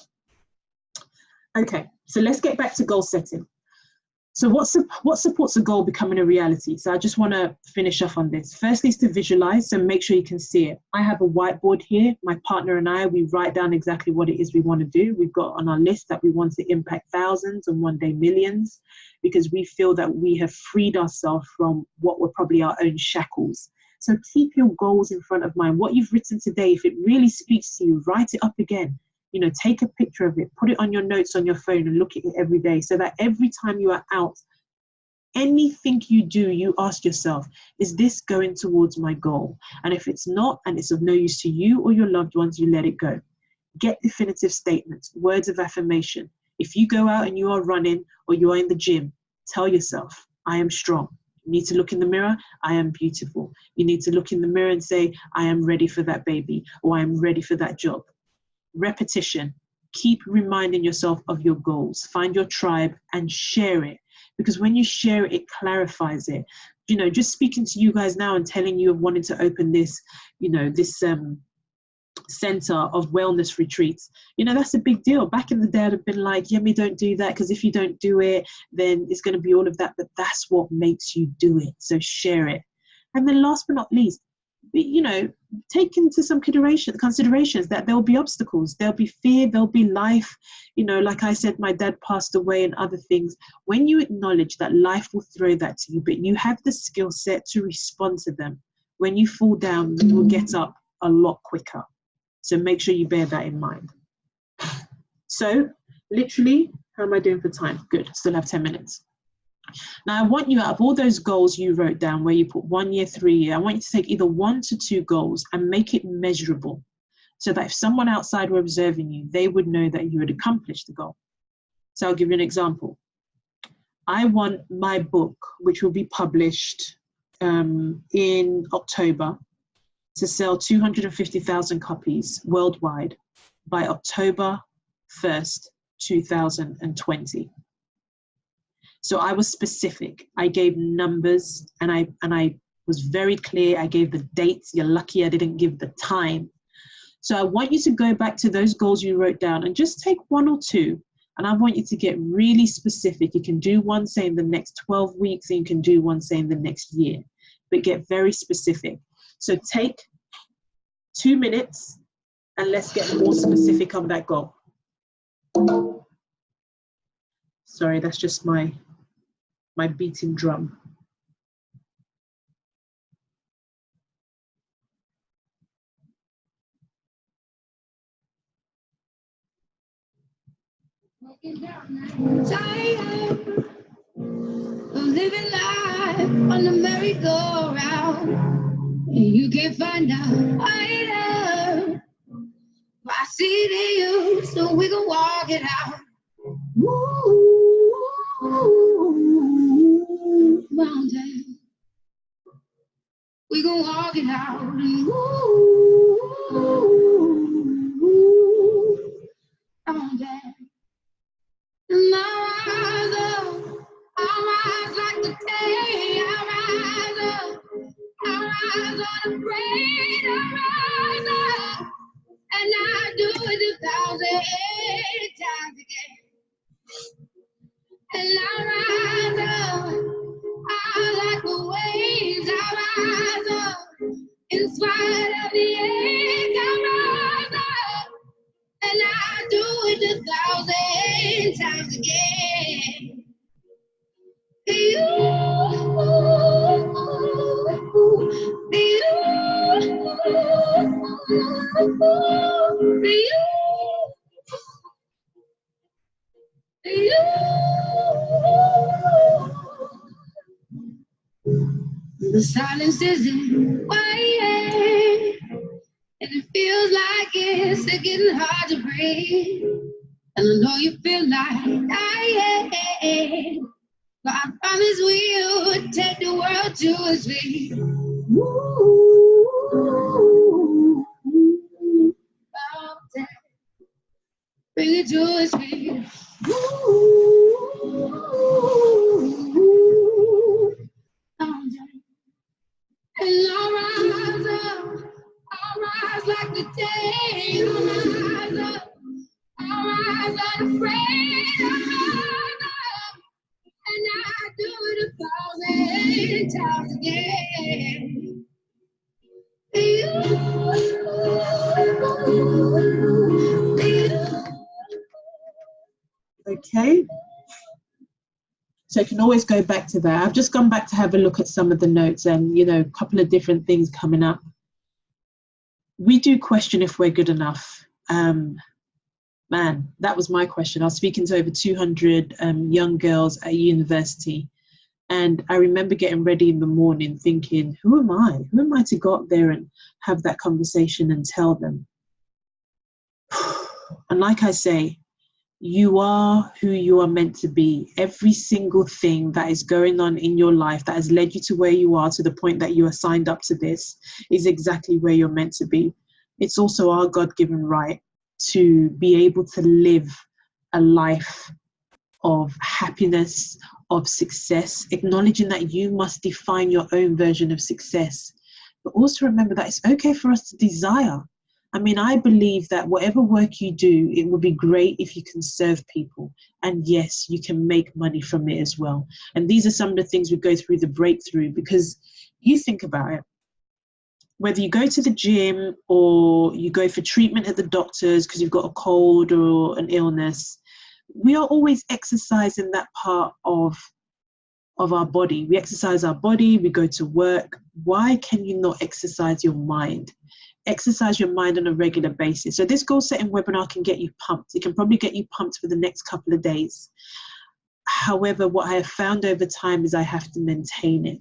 Okay, so let's get back to goal setting. So what supports a goal becoming a reality? So I just want to finish off on this. Firstly, is to visualize, so make sure you can see it. I have a whiteboard here. My partner and I, we write down exactly what it is we want to do. We've got on our list that we want to impact thousands and one day millions, because we feel that we have freed ourselves from what were probably our own shackles. So keep your goals in front of mind. What you've written today, if it really speaks to you, write it up again. Take a picture of it, put it on your notes on your phone and look at it every day, so that every time you are out, anything you do, you ask yourself, is this going towards my goal? And if it's not, and it's of no use to you or your loved ones, you let it go. Get definitive statements, words of affirmation. If you go out and you are running or you are in the gym, tell yourself, I am strong. You need to look in the mirror, I am beautiful. You need to look in the mirror and say, I am ready for that baby, or I am ready for that job. Repetition. Keep reminding yourself of your goals. Find your tribe and share it, because when you share it, it clarifies it. Just speaking to you guys now and telling you of wanting to open this, this center of wellness retreats, that's a big deal. Back in the day, I'd have been like, Yemi, don't do that, because if you don't do it, then it's going to be all of that. But that's what makes you do it. So share it. And then last but not least, you know, take into some considerations that there'll be obstacles, there'll be fear, there'll be life. You know, like I said, my dad passed away and other things. When you acknowledge that life will throw that to you, but you have the skill set to respond to them, when you fall down, you will get up a lot quicker. So make sure you bear that in mind. So literally, how am I doing for time? Good, still have 10 minutes. Now I want you, out of all those goals you wrote down where you put 1 year, 3 year, I want you to take either 1 to 2 goals and make it measurable, so that if someone outside were observing you, they would know that you had accomplished the goal. So I'll give you an example. I want my book, which will be published in October, to sell 250,000 copies worldwide by October 1st, 2020. So I was specific. I gave numbers, and I was very clear. I gave the dates. You're lucky I didn't give the time. So I want you to go back to those goals you wrote down and just take 1 or 2. And I want you to get really specific. You can do one, say, in the next 12 weeks, and you can do one, say, in the next year. But get very specific. So take 2 minutes and let's get more specific on that goal. Sorry, that's just my beating drum. Tired of living life on the merry-go-round, and you can't find out either. But I see it in you, so we can walk it out. Ooh, mountain, we can walk it out. Ooh, mountain. And I rise like the day, I rise up, unafraid, I rise up, and I do it 1,000 times again. And I rise up, I like the waves, I rise up, in spite of the ache, I rise up, and I do it 1,000 times again. You, the silence isn't quiet, and it feels like it's getting hard to breathe. And I know you feel like dying, but I promise we'll take the world to its feet. Ooh, mountain, bring it to its feet. Ooh, mountain. And I'll rise up, I'll rise like the day, I'll rise up, I'll rise unafraid, I'll rise up, and I do it 1,000 times again. Okay. So you can always go back to that. I've just gone back to have a look at some of the notes, and, you know, a couple of different things coming up. We do question if we're good enough. Man, that was my question. I was speaking to over 200 young girls at university, and I remember getting ready in the morning thinking, who am I? Who am I to go up there and have that conversation and tell them? And like I say, you are who you are meant to be. Every single thing that is going on in your life that has led you to where you are, to the point that you are signed up to this, is exactly where you're meant to be. It's also our God-given right to be able to live a life of happiness, of success, acknowledging that you must define your own version of success. But also remember that it's okay for us to desire. I mean, I believe that whatever work you do, it would be great if you can serve people. And yes, you can make money from it as well. And these are some of the things we go through the breakthrough, because you think about it. whether you go to the gym or you go for treatment at the doctor's because you've got a cold or an illness, we are always exercising that part of our body. We exercise our body, we go to work. Why can you not exercise your mind? Exercise your mind on a regular basis. So this goal setting webinar can get you pumped. It can probably get you pumped for the next couple of days. However, what I have found over time is I have to maintain it.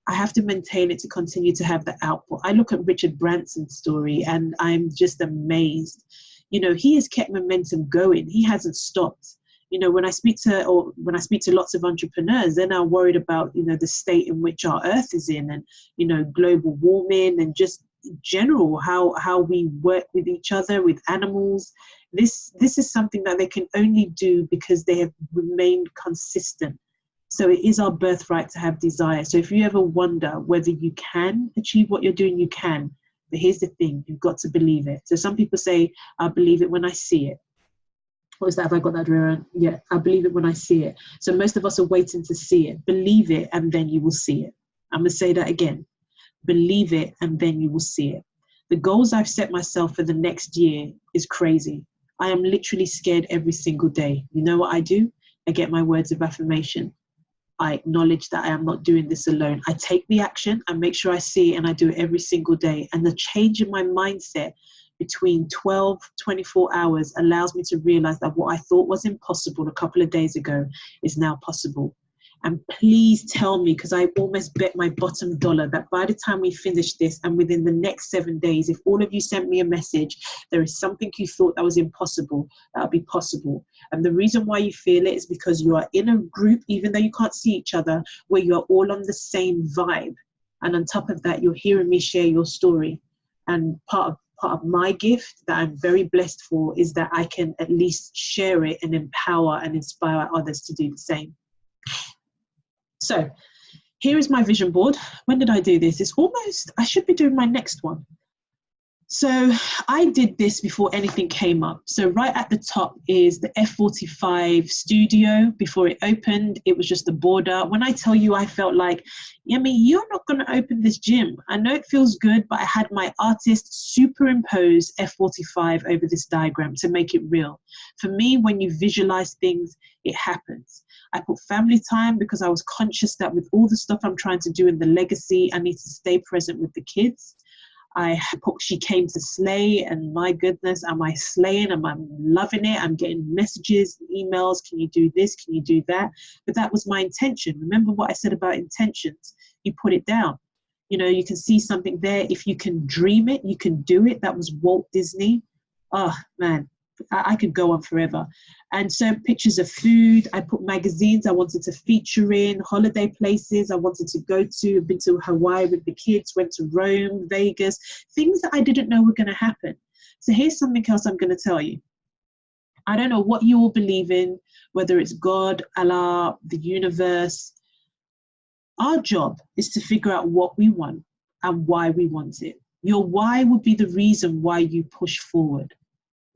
I have to maintain it to continue to have the output. I look at Richard Branson's story and I'm just amazed. You know, he has kept momentum going. He hasn't stopped. You know, when I speak to lots of entrepreneurs, they're now worried about, you know, the state in which our earth is in, and, you know, global warming, and just in general how we work with each other, with animals. This is something that they can only do because they have remained consistent. So it is our birthright to have desire. So if you ever wonder whether you can achieve what you're doing, you can. But here's the thing, you've got to believe it. So some people say, I believe it when I see it. What was that? Have I got that wrong? Yeah, I believe it when I see it. So most of us are waiting to see it. Believe it and then you will see it. I'm going to say that again. Believe it and then you will see it. The goals I've set myself for the next year is crazy. I am literally scared every single day. You know what I do? I get my words of affirmation. I acknowledge that I am not doing this alone. I take the action, I make sure I see it, and I do it every single day. And the change in my mindset between 24 hours allows me to realize that what I thought was impossible a couple of days ago is now possible. And please tell me, because I almost bet my bottom dollar that by the time we finish this and within the next 7 days, if all of you sent me a message, there is something you thought that was impossible, that'll be possible. And the reason why you feel it is because you are in a group, even though you can't see each other, where you're all on the same vibe. And on top of that, you're hearing me share your story. And part of my gift that I'm very blessed for is that I can at least share it and empower and inspire others to do the same. So here is my vision board. When did I do this? It's almost, I should be doing my next one. So I did this before anything came up. So right at the top is the F45 studio. Before it opened, it was just the border. When I tell you, I felt like, Yemi, you're not going to open this gym. I know it feels good, but I had my artist superimpose F45 over this diagram to make it real. For me, when you visualize things, it happens. I put family time because I was conscious that with all the stuff I'm trying to do in the legacy, I need to stay present with the kids. I put She Came to Slay, and my goodness, am I slaying? Am I loving it? I'm getting messages, emails, can you do this? Can you do that? But that was my intention. Remember what I said about intentions? You put it down. You know, you can see something there. If you can dream it, you can do it. That was Walt Disney. Oh, man. I could go on forever. And so pictures of food, I put magazines I wanted to feature in, holiday places I wanted to go to. I've been to Hawaii with the kids, went to Rome, Vegas, things that I didn't know were going to happen. So here's something else I'm going to tell you. I don't know what you all believe in, whether it's God, Allah, the universe. Our job is to figure out what we want and why we want it. Your why would be the reason why you push forward.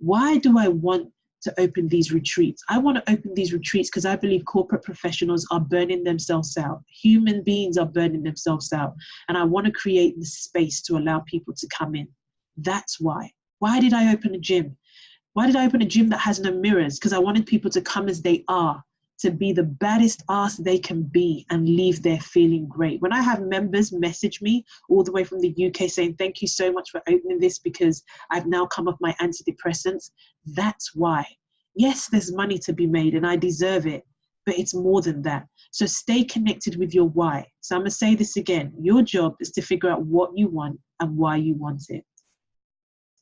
Why do I want to open these retreats? I want to open these retreats because I believe corporate professionals are burning themselves out. Human beings are burning themselves out. And I want to create the space to allow people to come in. That's why. Why did I open a gym? Why did I open a gym that has no mirrors? Because I wanted people to come as they are, to be the baddest ass they can be and leave there feeling great. When I have members message me all the way from the UK saying, thank you so much for opening this because I've now come off my antidepressants, that's why. Yes, there's money to be made and I deserve it, but it's more than that. So stay connected with your why. So I'm going to say this again. Your job is to figure out what you want and why you want it.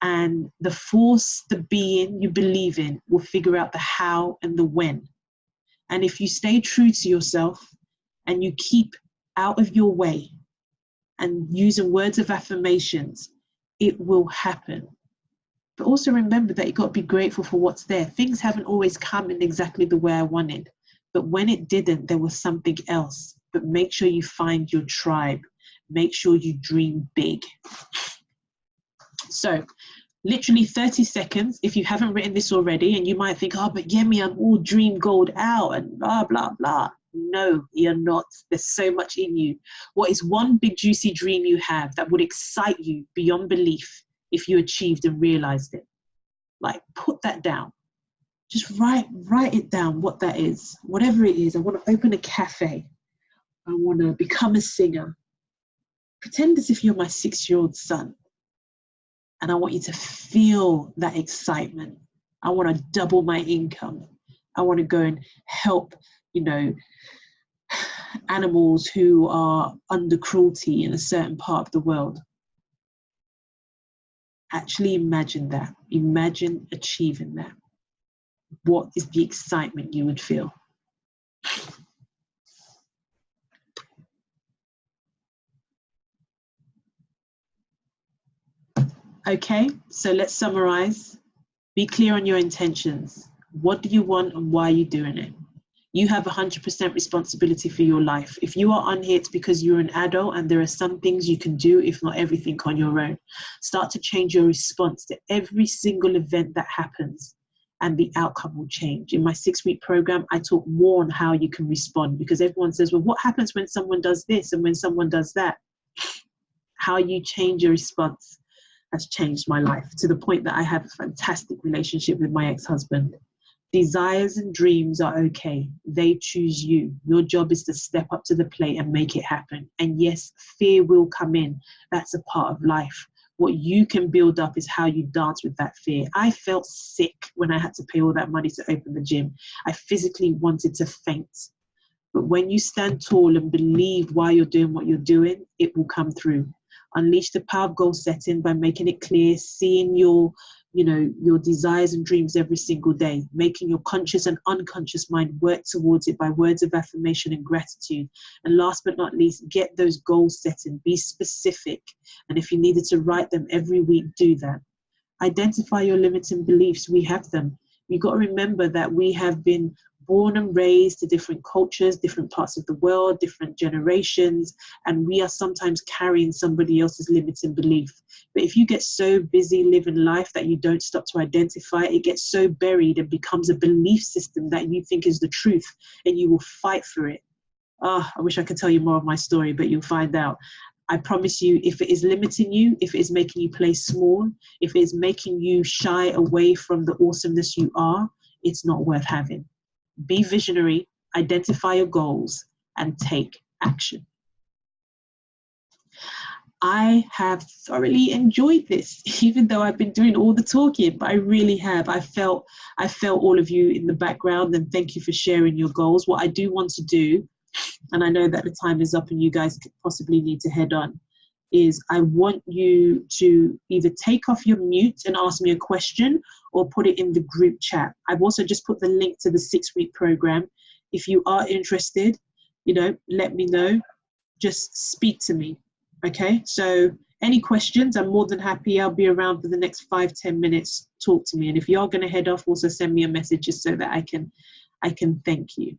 And the force, the being you believe in will figure out the how and the when. And if you stay true to yourself and you keep out of your way and using words of affirmations, it will happen. But also remember that you've got to be grateful for what's there. Things haven't always come in exactly the way I wanted. But when it didn't, there was something else. But make sure you find your tribe. Make sure you dream big. So, literally 30 seconds, if you haven't written this already, and you might think, oh, but Yemi, I'm all dream gold out and blah, blah, blah. No, you're not. There's so much in you. What is one big juicy dream you have that would excite you beyond belief if you achieved and realized it? Like, put that down. Just write it down, what that is. Whatever it is. I want to open a cafe. I want to become a singer. Pretend as if you're my 6-year-old son. And I want you to feel that excitement. I want to double my income. I want to go and help, animals who are under cruelty in a certain part of the world. Actually imagine that. Imagine achieving that. What is the excitement you would feel? Okay, so let's summarize. Be clear on your intentions. What do you want and why are you doing it? You have 100% responsibility for your life. If you are unhit because you're an adult and there are some things you can do, if not everything, on your own, start to change your response to every single event that happens and the outcome will change. In my 6-week program, I talk more on how you can respond because everyone says, well, what happens when someone does this and when someone does that? How you change your response has changed my life to the point that I have a fantastic relationship with my ex-husband. Desires and dreams are okay. They choose you. Your job is to step up to the plate and make it happen. And yes, fear will come in. That's a part of life. What you can build up is how you dance with that fear. I felt sick when I had to pay all that money to open the gym. I physically wanted to faint. But when you stand tall and believe why you're doing what you're doing, it will come through. Unleash the power of goal setting by making it clear, seeing your desires and dreams every single day, making your conscious and unconscious mind work towards it by words of affirmation and gratitude. And last but not least, get those goals setting, be specific. And if you needed to write them every week, do that. Identify your limiting beliefs. We have them. You've got to remember that we have been born and raised to different cultures, different parts of the world, different generations, and we are sometimes carrying somebody else's limiting belief. But if you get so busy living life that you don't stop to identify, it gets so buried and becomes a belief system that you think is the truth, and you will fight for it. I wish I could tell you more of my story, but you'll find out. I promise you, if it is limiting you, if it is making you play small, if it is making you shy away from the awesomeness you are, it's not worth having. Be visionary, identify your goals, and take action. I have thoroughly enjoyed this, even though I've been doing all the talking, but I really have. I felt all of you in the background, and thank you for sharing your goals. What I do want to do, and I know that the time is up and you guys could possibly need to head on, is I want you to either take off your mute and ask me a question or put it in the group chat. I've also just put the link to the 6-week program. If you are interested, let me know. Just speak to me. Okay, so any questions, I'm more than happy. I'll be around for the next 5-10 minutes. Talk to me. And if you're going to head off, also send me a message just so that I can thank you.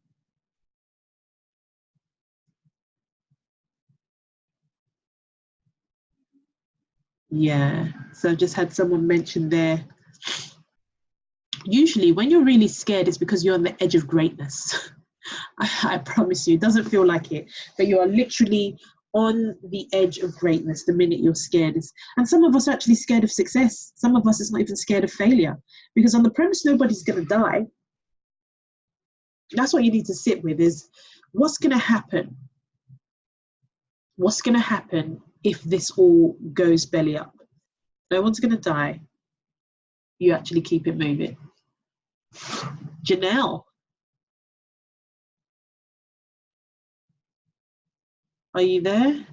Yeah, so I've just had someone mention there. Usually when you're really scared, it's because you're on the edge of greatness. I promise you, it doesn't feel like it, but you are literally on the edge of greatness the minute you're scared. And some of us are actually scared of success. Some of us is not even scared of failure, because on the premise nobody's going to die, that's what you need to sit with, is what's going to happen? What's going to happen if this all goes belly up? No one's going to die. You actually keep it moving. Janelle, are you there?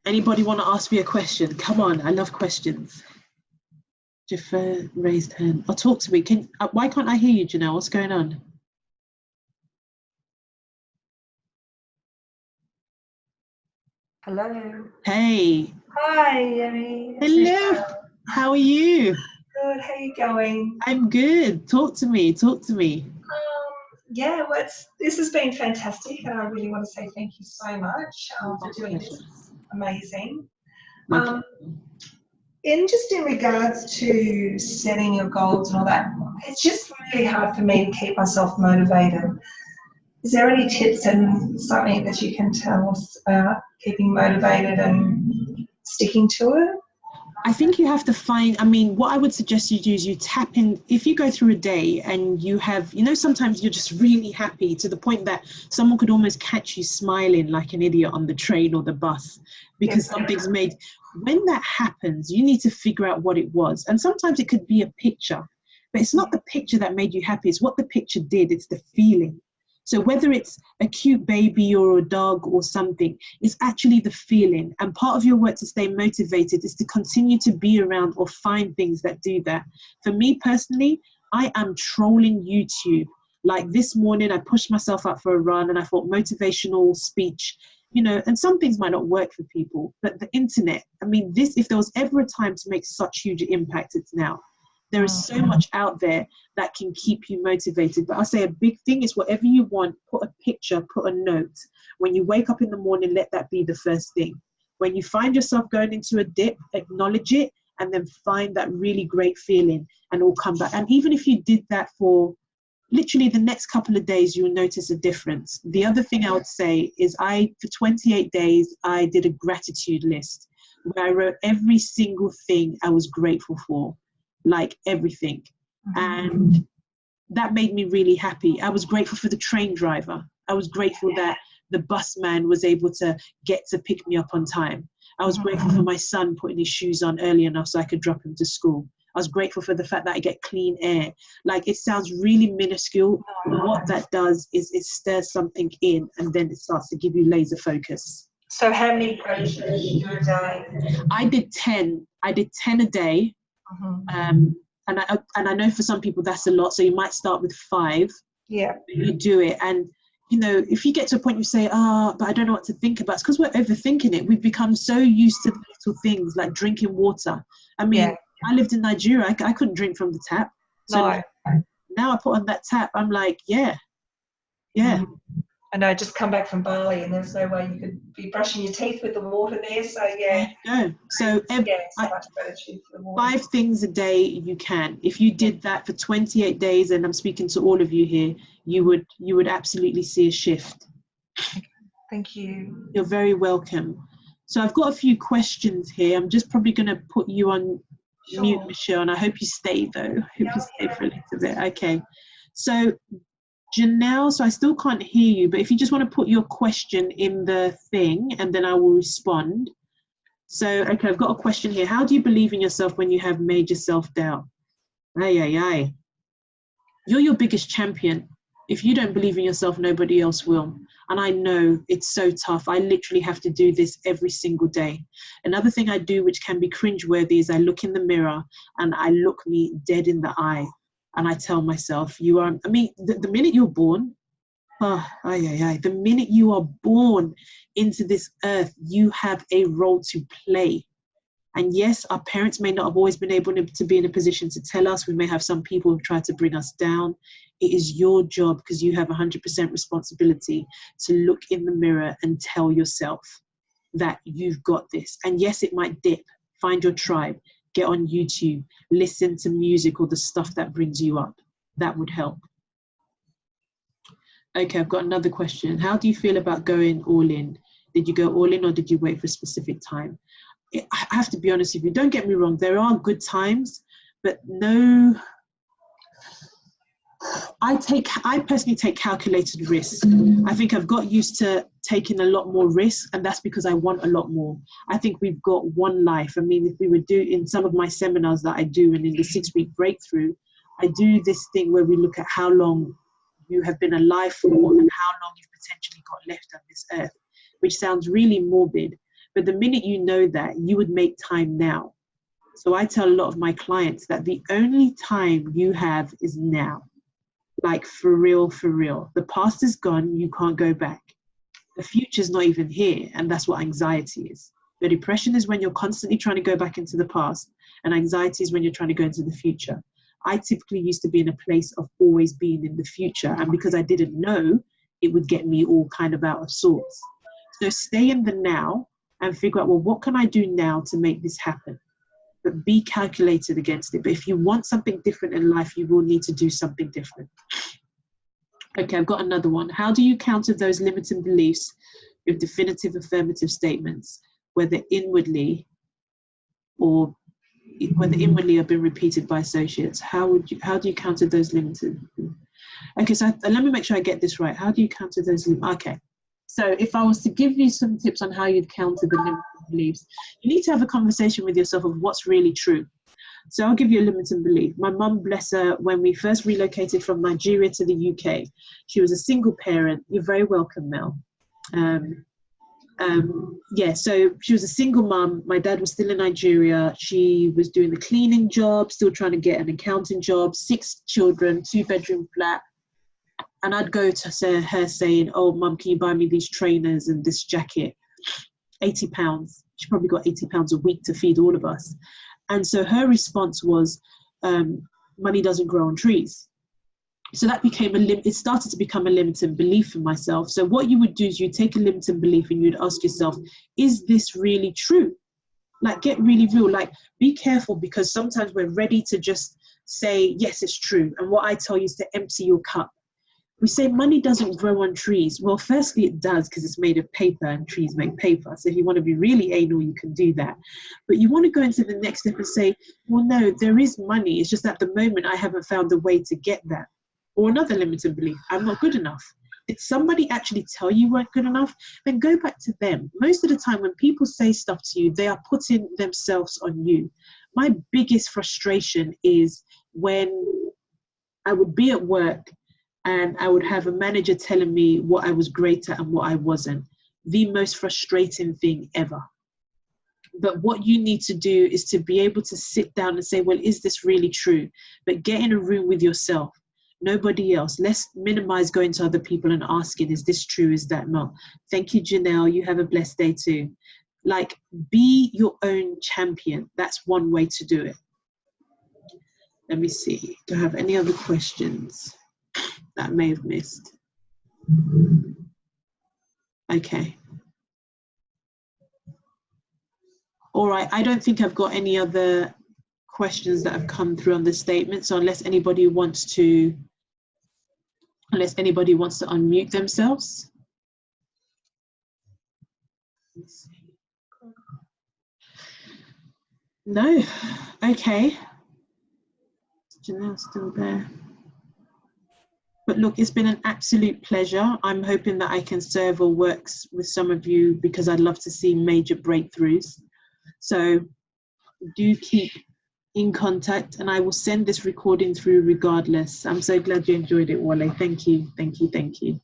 Anybody want to ask me a question? Come on, I love questions. Jafar raised hand. Oh, talk to me. Why can't I hear you, Janelle? What's going on? Hello. Hey. Hi, Yemi. Hello. How are you? Good. How are you going? I'm good. Talk to me. Talk to me. Yeah, well, this has been fantastic, and I really want to say thank you so much for doing this. It's amazing. in regards to setting your goals and all that, it's just really hard for me to keep myself motivated. Is there any tips and something that you can tell us about keeping motivated and sticking to it? I think you have to find, I mean, what I would suggest you do is you tap in. If you go through a day and you have, you know, sometimes you're just really happy to the point that someone could almost catch you smiling like an idiot on the train or the bus because something's made. When that happens, you need to figure out what it was. And sometimes it could be a picture, but it's not the picture that made you happy. It's what the picture did. It's the feeling. So whether it's a cute baby or a dog or something, it's actually the feeling. And part of your work to stay motivated is to continue to be around or find things that do that. For me personally, I am trolling YouTube. Like this morning, I pushed myself out for a run and I thought motivational speech, you know, and some things might not work for people, but the internet, I mean, this, if there was ever a time to make such huge impact, it's now. There is so much out there that can keep you motivated. But I'll say a big thing is whatever you want, put a picture, put a note. When you wake up in the morning, let that be the first thing. When you find yourself going into a dip, acknowledge it, and then find that really great feeling and all come back. And even if you did that for literally the next couple of days, you'll notice a difference. The other thing I would say is for 28 days, I did a gratitude list where I wrote every single thing I was grateful for. Like everything. And that made me really happy. I was grateful for the train driver. I was grateful that the bus man was able to get to pick me up on time. I was grateful for my son putting his shoes on early enough so I could drop him to school. I was grateful for the fact that I get clean air. Like, it sounds really minuscule, but what that does is it stirs something in and then it starts to give you laser focus. So how many gratitudes did you do a day? I did 10 a day. And I know for some people that's a lot, so you might start with 5. Yeah, you do it, and you know, if you get to a point you say, but I don't know what to think about, it's because we're overthinking it. We've become so used to little things like drinking water. I mean, I lived in Nigeria, I couldn't drink from the tap, so now I put on that tap, I'm like, yeah. I know, just come back from Bali and there's no way you could be brushing your teeth with the water there. So so much gratitude for the water. 5 things a day you can. If you did that for 28 days, and I'm speaking to all of you here, you would absolutely see a shift. Thank you. You're very welcome. So I've got a few questions here. I'm just probably going to put you on mute, Michelle, and I hope you stay though. I hope you stay for a little bit. Okay. So Janelle, so I still can't hear you, but if you just want to put your question in the thing and then I will respond. So, okay, I've got a question here. How do you believe in yourself when you have major self-doubt? You're your biggest champion. If you don't believe in yourself, nobody else will. And I know it's so tough. I literally have to do this every single day. Another thing I do, which can be cringeworthy, is I look in the mirror and I look me dead in the eye. And I tell myself, the minute you're born, the minute you are born into this earth, you have a role to play. And yes, our parents may not have always been able to be in a position to tell us. We may have some people who try to bring us down. It is your job, because you have 100% responsibility to look in the mirror and tell yourself that you've got this. And yes, it might dip. Find your tribe. Get on YouTube, listen to music or the stuff that brings you up. That would help. Okay, I've got another question. How do you feel about going all in? Did you go all in or did you wait for a specific time? I have to be honest with you. Don't get me wrong. There are good times, but no. I personally take calculated risk. I think I've got used to taking a lot more risk, and that's because I want a lot more. I think we've got one life. I mean, if we would do in some of my seminars that I do, and in the 6-week breakthrough, I do this thing where we look at how long you have been alive for and how long you've potentially got left on this earth, which sounds really morbid. But the minute you know that, you would make time now. So I tell a lot of my clients that the only time you have is now. Like, for real, for real. The past is gone, you can't go back. The future's not even here, and that's what anxiety is. The depression is when you're constantly trying to go back into the past, and anxiety is when you're trying to go into the future. I typically used to be in a place of always being in the future, and because I didn't know, it would get me all kind of out of sorts. So stay in the now and figure out, well, what can I do now to make this happen? but be calculated against it. But if you want something different in life, you will need to do something different. Okay, I've got another one. How do you counter those limiting beliefs with definitive affirmative statements, whether inwardly or have been repeated by associates? How do you counter those limited? Okay, so let me make sure I get this right. How do you counter those? Okay, so if I was to give you some tips on how you'd counter the limiting beliefs, you need to have a conversation with yourself of what's really true. So I'll give you a limiting belief. My mum, bless her, when we first relocated from Nigeria to the UK, she was a single parent. You're very welcome, Mel. So she was a single mum. My dad was still in Nigeria. She was doing the cleaning job, still trying to get an accounting job, 6 children, 2-bedroom flat. And I'd go to her saying, oh, Mum, can you buy me these trainers and this jacket? £80. She probably got £80 a week to feed all of us. And so her response was, money doesn't grow on trees. So that became it started to become a limiting belief for myself. So what you would do is you take a limiting belief and you'd ask yourself, is this really true? Like, get really real. Like, be careful, because sometimes we're ready to just say, yes, it's true. And what I tell you is to empty your cup. We say money doesn't grow on trees. Well, firstly, it does, because it's made of paper and trees make paper. So if you want to be really anal, you can do that. But you want to go into the next step and say, well, no, there is money. It's just at the moment I haven't found a way to get that. Or another limiting belief, I'm not good enough. Did somebody actually tell you weren't good enough? Then go back to them. Most of the time when people say stuff to you, they are putting themselves on you. My biggest frustration is when I would be at work and I would have a manager telling me what I was great at and what I wasn't. The most frustrating thing ever. But what you need to do is to be able to sit down and say, well, is this really true? But get in a room with yourself, nobody else. Let's minimize going to other people and asking, is this true? Is that not? Thank you, Janelle. You have a blessed day too. Like, be your own champion. That's one way to do it. Let me see. Do I have any other questions that I may have missed? Okay. All right. I don't think I've got any other questions that have come through on the statement. So unless anybody wants to unmute themselves. Let's see. No. Okay. Janelle's still there. But look, it's been an absolute pleasure. I'm hoping that I can serve or work with some of you, because I'd love to see major breakthroughs. So do keep in contact, and I will send this recording through regardless. I'm so glad you enjoyed it, Wale. Thank you, thank you, thank you.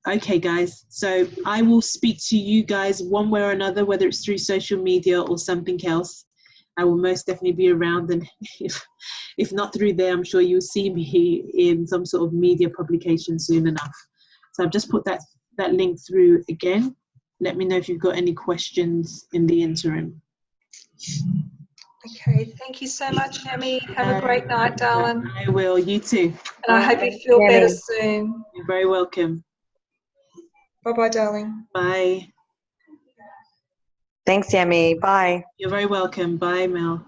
Okay, guys, so I will speak to you guys one way or another, whether it's through social media or something else. I will most definitely be around, and if not through there, I'm sure you'll see me in some sort of media publication soon enough. So I've just put that link through again. Let me know if you've got any questions in the interim. Okay, thank you so much, Emmy. Have a great night, darling. I will, you too. And I hope you feel better soon. You're very welcome. Bye-bye, darling. Bye. Thanks, Yemi. Bye. You're very welcome. Bye, Mel.